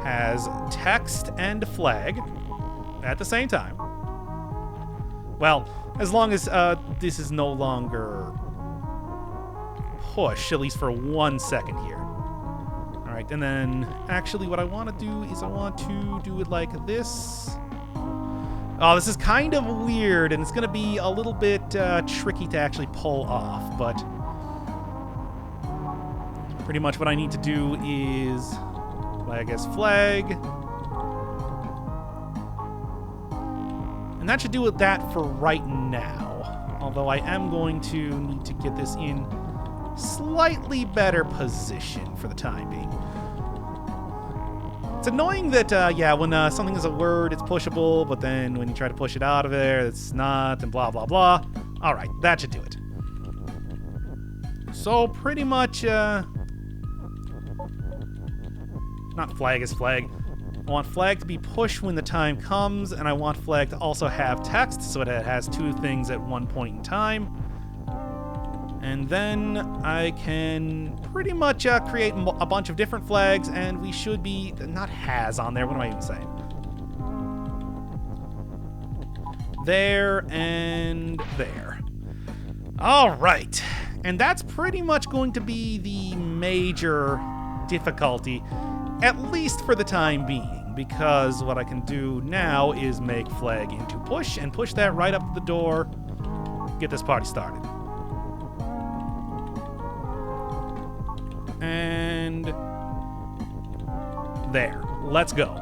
Speaker 1: has text and flag at the same time. Well, as long as this is no longer push, at least for 1 second here. Alright, and then actually what I want to do is I want to do it like this. Oh, this is kind of weird, and it's going to be a little bit tricky to actually pull off, but pretty much what I need to do is flag as flag. And that should do it that for right now. Although I am going to need to get this in slightly better position for the time being. It's annoying that, yeah, when something is a word, it's pushable, but then when you try to push it out of there, it's not, and blah, blah, blah. Alright, that should do it. So, pretty much, not flag as flag. I want flag to be pushed when the time comes, and I want flag to also have text, so it has two things at one point in time. And then I can pretty much create a bunch of different flags, and we should be... Not has on there, what am I even saying? There and there. Alright. And that's pretty much going to be the major difficulty, at least for the time being, because what I can do now is make flag into push, and push that right up to the door, get this party started. And there. Let's go.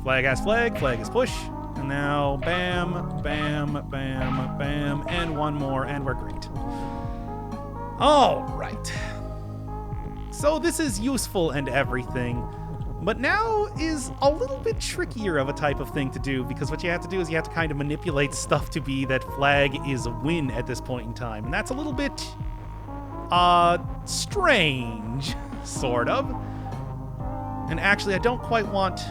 Speaker 1: Flag has flag, flag is push. And now bam, bam, bam, bam, and one more, and we're great. Alright. So this is useful and everything, but now is a little bit trickier of a type of thing to do, because what you have to do is you have to kind of manipulate stuff to be that flag is a win at this point in time. And that's a little bit... strange, sort of. And actually, I don't quite want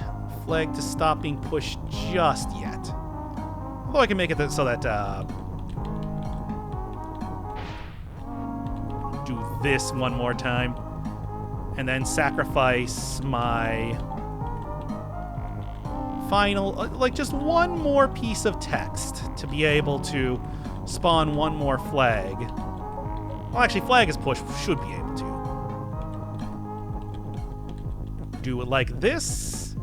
Speaker 1: flag to stop being pushed just yet. Although I can make it so that, do this one more time. And then sacrifice my final, like just one more piece of text to be able to spawn one more flag. Well, actually, flag is push should be able to. Do it like this.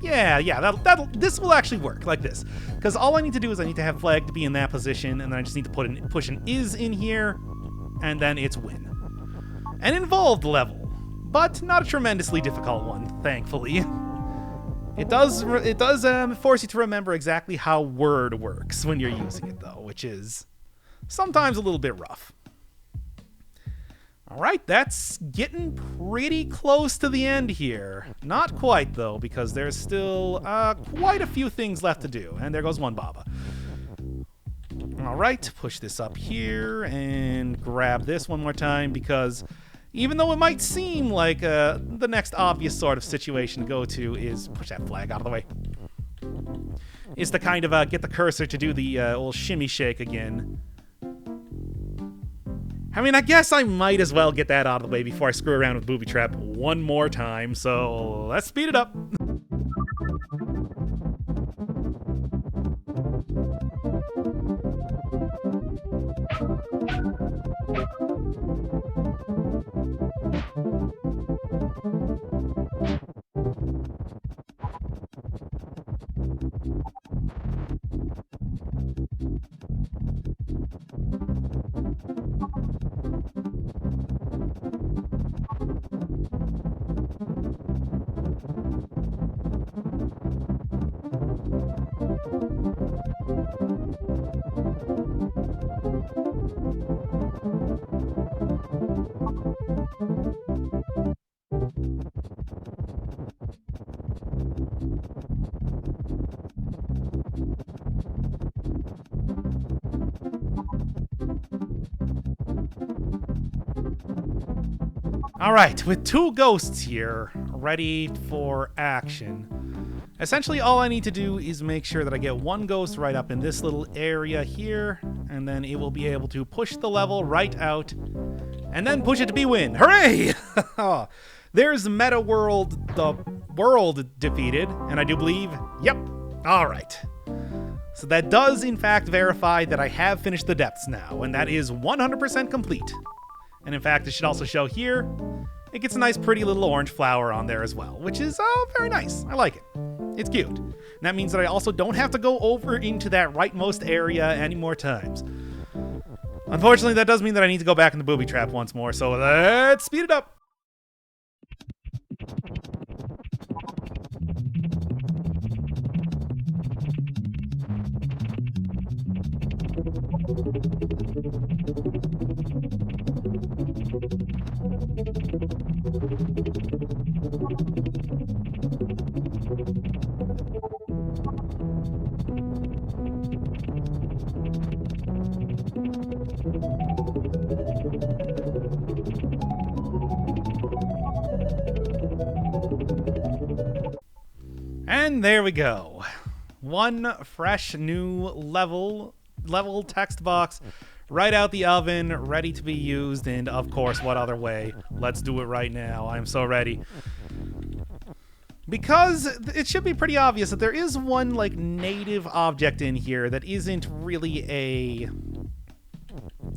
Speaker 1: Yeah, this will actually work like this. Because all I need to do is I need to have flag to be in that position, and then I just need to push an is in here, and then it's win. An involved level, but not a tremendously difficult one, thankfully. It does force you to remember exactly how word works when you're using it, though, which is sometimes a little bit rough. All right, that's getting pretty close to the end here. Not quite, though, because there's still quite a few things left to do. And there goes one Baba. All right, push this up here and grab this one more time, because even though it might seem like the next obvious sort of situation to go to is push that flag out of the way, is to kind of get the cursor to do the old shimmy shake again. I mean, I guess I might as well get that out of the way before I screw around with Booby Trap one more time, so let's speed it up. Alright, with two ghosts here, ready for action. Essentially, all I need to do is make sure that I get one ghost right up in this little area here, and then it will be able to push the level right out, and then push it to B-win. Hooray! There's Meta World, the world defeated, and I do believe, yep, alright. So that does, in fact, verify that I have finished the depths now, and that is 100% complete. And in fact, it should also show here, it gets a nice pretty little orange flower on there as well, which is very nice. I like it. It's cute. And that means that I also don't have to go over into that rightmost area any more times. Unfortunately, that does mean that I need to go back in the booby trap once more, so let's speed it up. And there we go. One fresh new level text box right out the oven, ready to be used, and of course, what other way? Let's do it right now. I'm so ready. Because it should be pretty obvious that there is one, like, native object in here that isn't really a...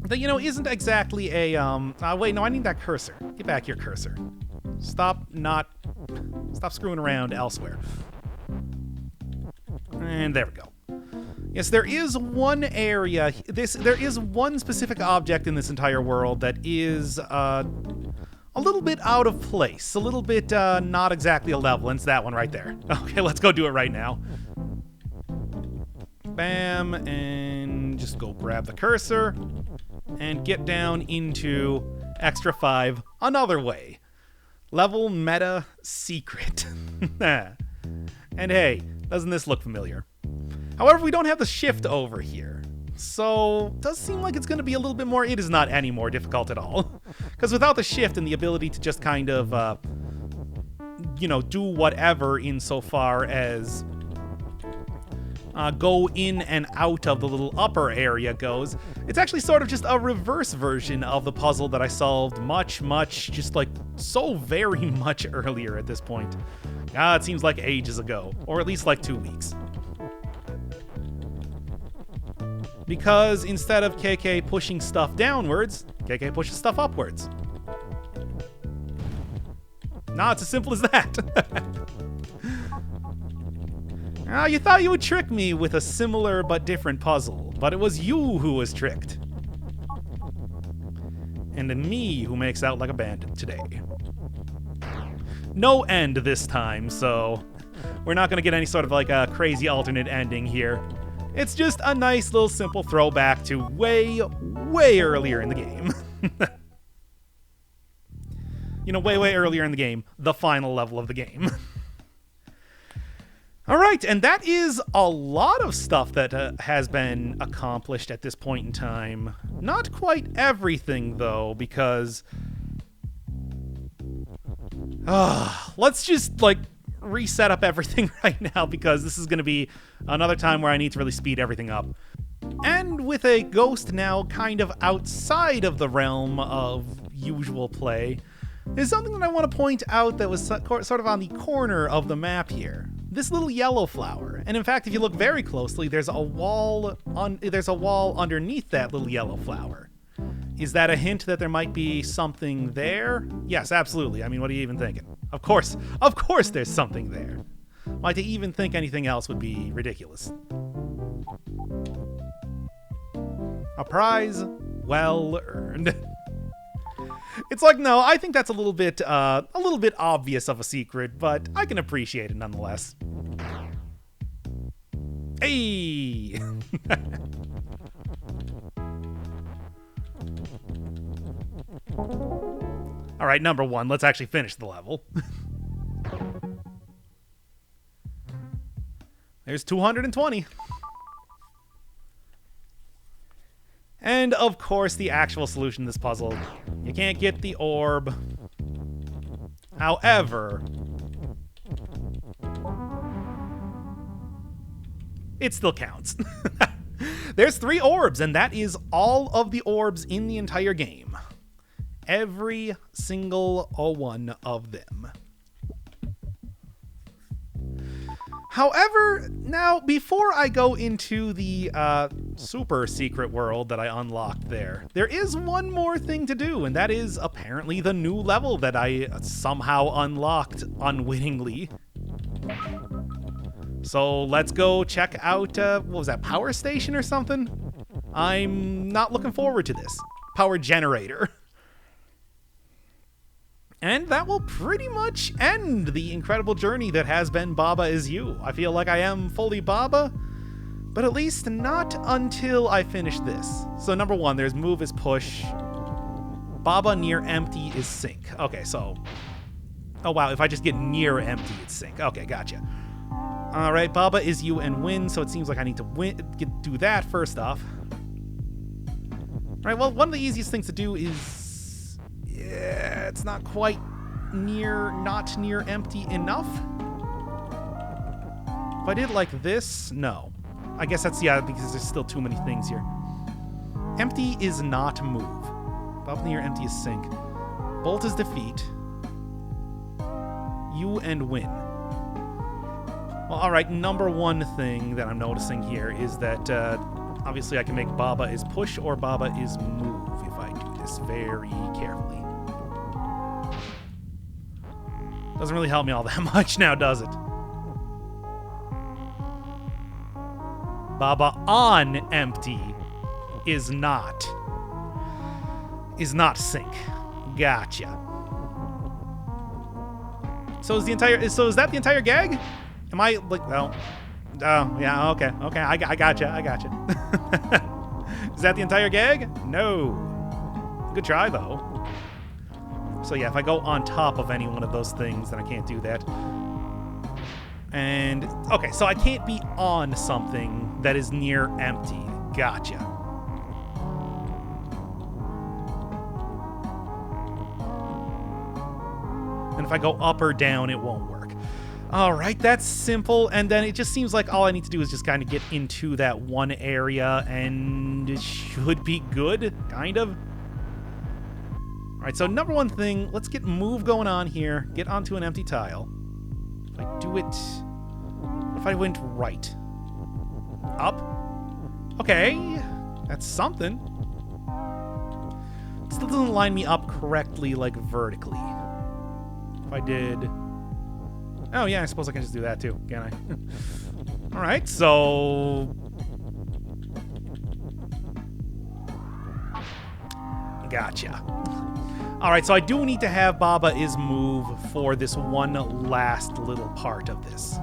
Speaker 1: that, you know, isn't exactly a, wait, no, I need that cursor. Get back here, cursor. Stop screwing around elsewhere. And there we go. Yes, there is one area, there is one specific object in this entire world that is, a little bit out of place, a little bit, not exactly a level, and it's that one right there. Okay, let's go do it right now. Bam, and just go grab the cursor, and get down into Extra 5 another way. Level Meta Secret. And hey, doesn't this look familiar? However, we don't have the shift over here. So, it does seem like it's going to be a little bit more... It is not any more difficult at all. Because without the shift and the ability to just kind of, you know, do whatever insofar as go in and out of the little upper area goes, it's actually sort of just a reverse version of the puzzle that I solved much, just like so very much earlier at this point. It seems like ages ago, or at least like 2 weeks. Because instead of KK pushing stuff downwards, KK pushes stuff upwards. Nah, it's as simple as that. You thought you would trick me with a similar but different puzzle, but it was you who was tricked. And me who makes out like a bandit today. No end this time, so we're not going to get any sort of like a crazy alternate ending here. It's just a nice little simple throwback to way earlier in the game. You know, way earlier in the game, the final level of the game. All right, and that is a lot of stuff that has been accomplished at this point in time. Not quite everything, though, because... let's just, like, reset up everything right now, because this is going to be another time where I need to really speed everything up. And with a ghost now kind of outside of the realm of usual play, there's something that I want to point out that was sort of on the corner of the map here. This little yellow flower. And in fact, if you look very closely, there's a wall underneath that little yellow flower. Is that a hint that there might be something there? Yes, absolutely. I mean, what are you even thinking? Of course there's something there. Why, to even think anything else would be ridiculous. A prize well earned. It's like, no, I think that's a little bit obvious of a secret, but I can appreciate it nonetheless. Hey! All right, number one, let's actually finish the level. There's 220. And, of course, the actual solution to this puzzle. You can't get the orb. However, it still counts. There's 3 orbs, and that is all of the orbs in the entire game. Every single one of them. However, now, before I go into the super secret world that I unlocked there is one more thing to do, and that is apparently the new level that I somehow unlocked unwittingly. So let's go check out, what was that, power station or something? I'm not looking forward to this. Power generator. And that will pretty much end the incredible journey that has been Baba Is You. I feel like I am fully Baba, but at least not until I finish this. So number one, there's move is push. Baba near empty is sink. Okay, so... oh wow, if I just get near empty, it's sink. Okay, gotcha. Alright, Baba Is You and win, so it seems like I need to do that first off. Alright, well, one of the easiest things to do is... yeah, it's not quite not near empty enough. If I did like this, no. I guess that's, yeah, because there's still too many things here. Empty is not move. Up near empty is sink. Bolt is defeat. You and win. Well, alright, number one thing that I'm noticing here is that, obviously I can make Baba is push or Baba is move if I do this very carefully. Doesn't really help me all that much now, does it? Baba on empty is not sink. Gotcha. So is that the entire gag? Am I like, well, oh yeah, okay, I gotcha. Is that the entire gag? No. Good try though. So yeah, if I go on top of any one of those things, then I can't do that. And, okay, so I can't be on something that is near empty. Gotcha. And if I go up or down, it won't work. Alright, that's simple, and then it just seems like all I need to do is just kind of get into that one area, and it should be good, kind of. Alright, so number one thing, let's get move going on here. Get onto an empty tile. If I do it... what if I went right? Up? Okay, that's something. It still doesn't line me up correctly, like, vertically. If I did... oh, yeah, I suppose I can just do that, too, can I? Alright, so... gotcha. Alright, so I do need to have Baba Is move for this one last little part of this.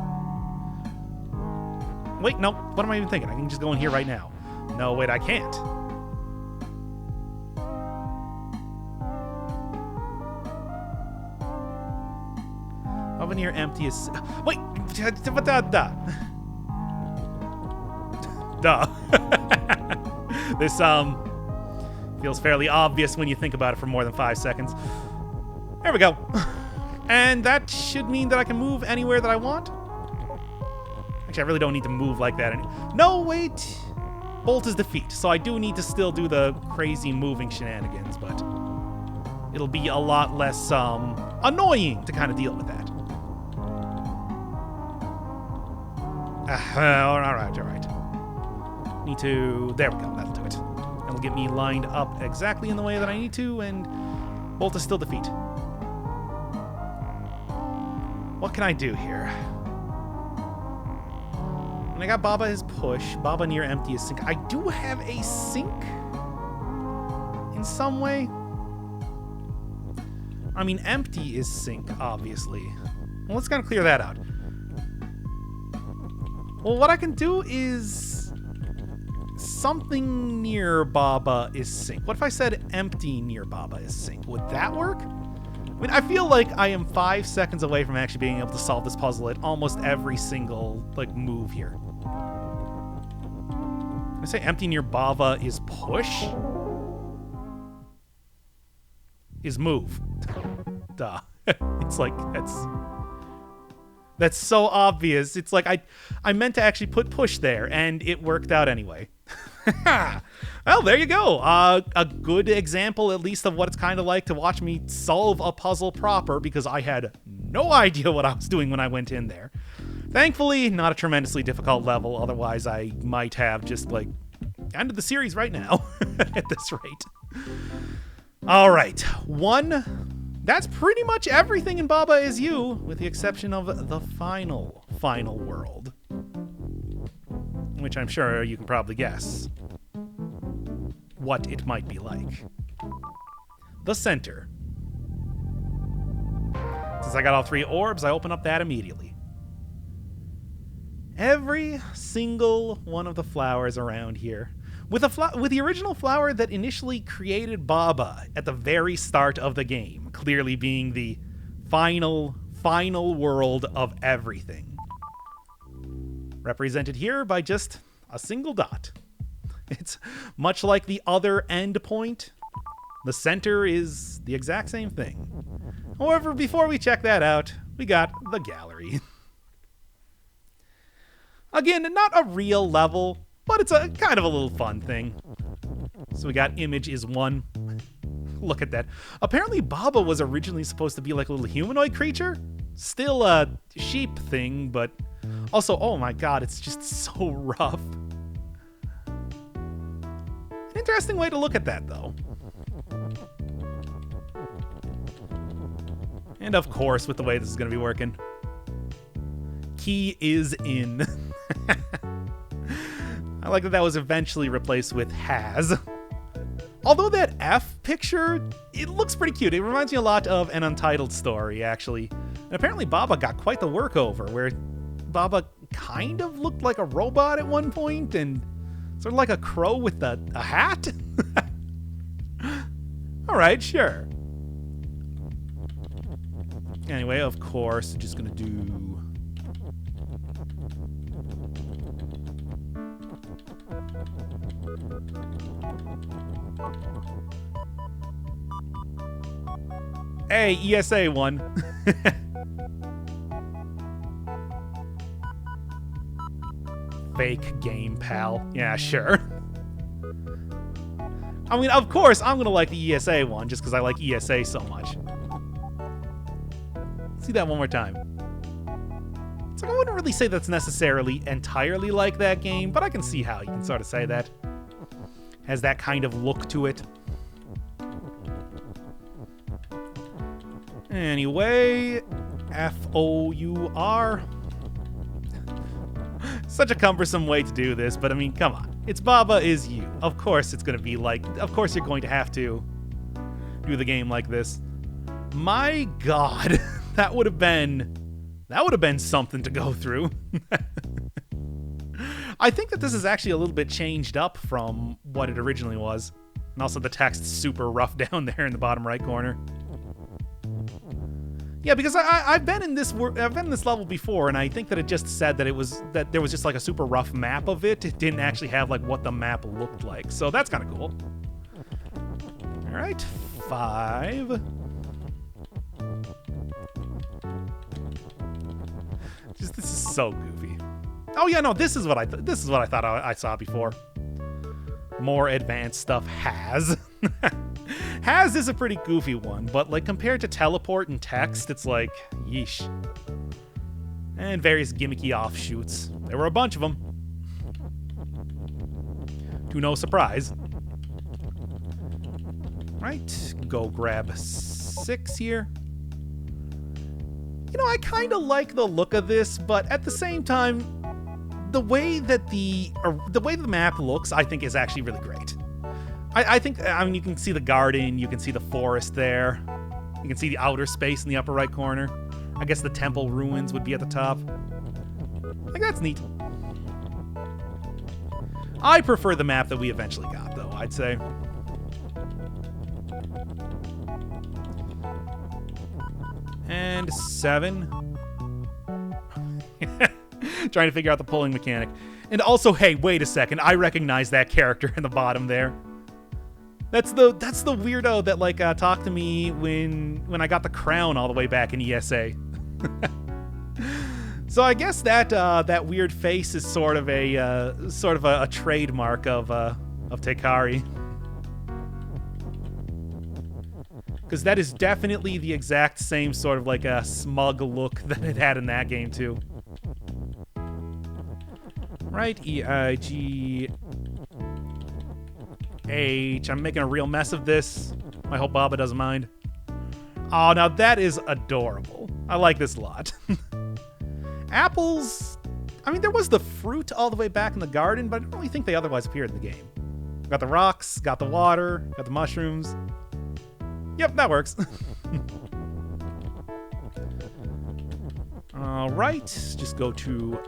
Speaker 1: Wait, no, what am I even thinking? I can just go in here right now. No, wait, I can't. near empty is... Wait! Duh. Duh. This, feels fairly obvious when you think about it for more than 5 seconds. There we go. And that should mean that I can move anywhere that I want. Actually, I really don't need to move like that. No, wait. Bolt is defeat, so I do need to still do the crazy moving shenanigans, but it'll be a lot less, annoying to kind of deal with that. All right. Need to... There we go, that'll do it. That'll get me lined up exactly in the way that I need to, and Bolt is still defeat. What can I do here? When I got Baba is push, Baba near empty is sink. I do have a sink in some way. I mean, empty is sink, obviously. Well, let's kind of clear that out. Well, what I can do is something near Baba is sink. What if I said empty near Baba is sink? Would that work? I mean, I feel like I am 5 seconds away from actually being able to solve this puzzle at almost every single, like, move here. I say empty near Baba is push? Is move. Duh. It's like, that's so obvious. It's like I meant to actually put push there, and it worked out anyway. Well, there you go. A good example, at least, of what it's kind of like to watch me solve a puzzle proper, because I had no idea what I was doing when I went in there. Thankfully, not a tremendously difficult level, otherwise I might have just, like, ended the series right now at this rate. Alright, that's pretty much everything in Baba Is You, with the exception of the final world. Which I'm sure you can probably guess what it might be like. The center. Since I got all 3 orbs, I open up that immediately. Every single one of the flowers around here, with the original flower that initially created Baba at the very start of the game, clearly being the final world of everything. Represented here by just a single dot. It's much like the other end point. The center is the exact same thing. However, before we check that out, we got the gallery. Again, not a real level, but it's a kind of a little fun thing. So we got image is 1. Look at that. Apparently Baba was originally supposed to be like a little humanoid creature. Still a sheep thing, but also, oh my god, it's just so rough. An interesting way to look at that, though. And of course, with the way this is going to be working, key is in. I like that was eventually replaced with has. Although that F picture, it looks pretty cute. It reminds me a lot of an Untitled story, actually. And apparently Baba got quite the work over, where Baba kind of looked like a robot at one point, and sort of like a crow with a hat? Alright, sure. Anyway, of course, just gonna do... Hey, ESA 1. Fake game, pal. Yeah, sure. I mean, of course, I'm gonna like the ESA one just because I like ESA so much. Let's see that one more time. It's like, I wouldn't really say that's necessarily entirely like that game, but I can see how you can sort of say that. Has that kind of look to it. Anyway, F-O-U-R. Such a cumbersome way to do this, but I mean, come on. It's Baba Is You. Of course it's going to be like... Of course you're going to have to do the game like this. My god, that would have been something to go through. I think that this is actually a little bit changed up from what it originally was. And also the text's super rough down there in the bottom right corner. Yeah, because I've been in this level before, and I think that it just said that there was just like a super rough map of it. It didn't actually have like what the map looked like, so that's kind of cool. All right, 5. This is so goofy. Oh yeah, no, this is what I thought I saw before. More advanced stuff. Has. Has is a pretty goofy one, but like compared to teleport and text, it's like, yeesh. And various gimmicky offshoots. There were a bunch of them. To no surprise. Right, go grab 6 here. You know, I kind of like the look of this, but at the same time, the way that the map looks, I think is actually really great. I mean, you can see the garden, you can see the forest there, you can see the outer space in the upper right corner. I guess the temple ruins would be at the top. Like, that's neat. I prefer the map that we eventually got, though, I'd say. And 7. Trying to figure out the pulling mechanic. And also, hey, wait a second. I recognize that character in the bottom there. That's the weirdo that like talked to me when I got the crown all the way back in ESA. So I guess that weird face is sort of a trademark of Teikari. Because that is definitely the exact same sort of like a smug look that it had in that game too. Right, E-I-G... H. I'm making a real mess of this. I hope Baba doesn't mind. Oh, now that is adorable. I like this a lot. Apples... I mean, there was the fruit all the way back in the garden, but I don't really think they otherwise appeared in the game. Got the rocks, got the water, got the mushrooms. Yep, that works. All right, just go to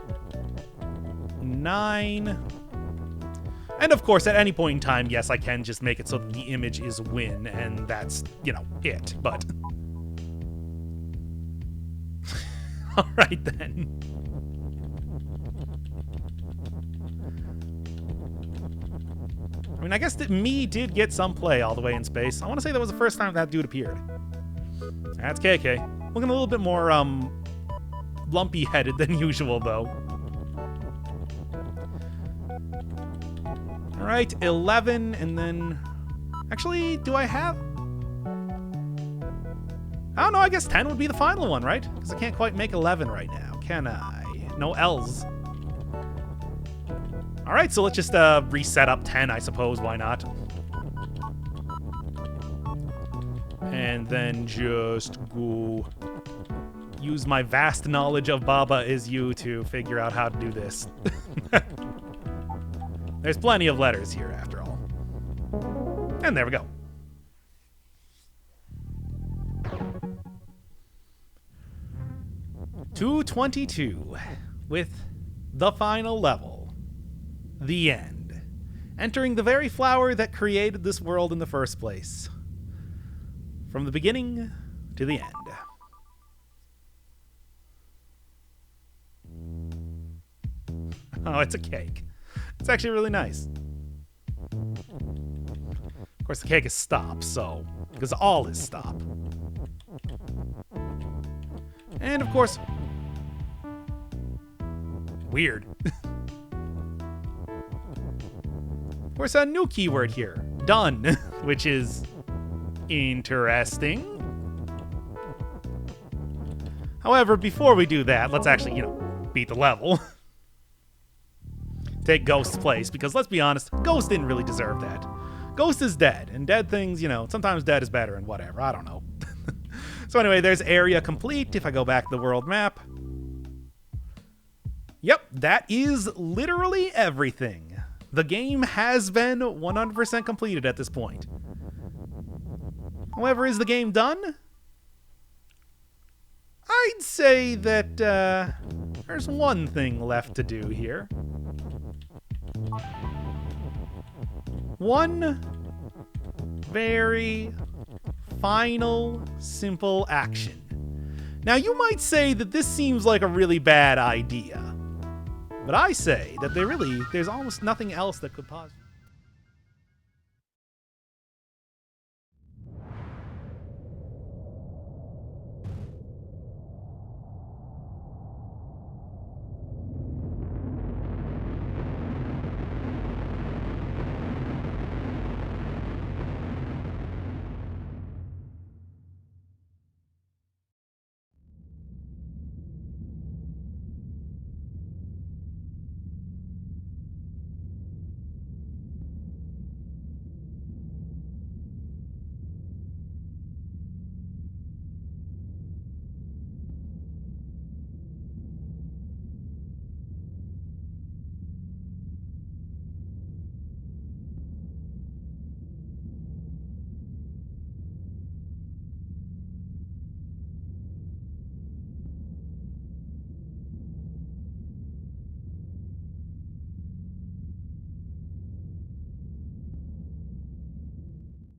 Speaker 1: 9. And of course, at any point in time, yes, I can just make it so that the image is win, and that's, you know, it, but... All right, then. I mean, I guess that me did get some play all the way in space. I want to say that was the first time that dude appeared. That's KK. Looking a little bit more, lumpy-headed than usual, though. All right, 11, and then... Actually, do I have... I don't know, I guess 10 would be the final one, right? Because I can't quite make 11 right now, can I? No L's. All right, so let's just reset up 10, I suppose. Why not? And then just go use my vast knowledge of Baba is you to figure out how to do this. There's plenty of letters here, after all. And there we go. .222 with the final level. The end. Entering the very flower that created this world in the first place. From the beginning to the end. Oh, it's a cake. It's actually really nice. Of course, the cake is stop, so... because all is stop. And, of course... weird. Of course, a new keyword here. Done. Which is... interesting. However, before we do that, let's actually, beat the level. Take Ghost's place, because let's be honest, Ghost didn't really deserve that. Ghost is dead, and dead things, sometimes dead is better and whatever, I don't know. So anyway, there's area complete. If I go back to the world map. Yep, that is literally everything. The game has been 100% completed at this point. However, is the game done? I'd say that there's one thing left to do here. One very final, simple action. Now, you might say that this seems like a really bad idea, but I say that there's almost nothing else that could possibly...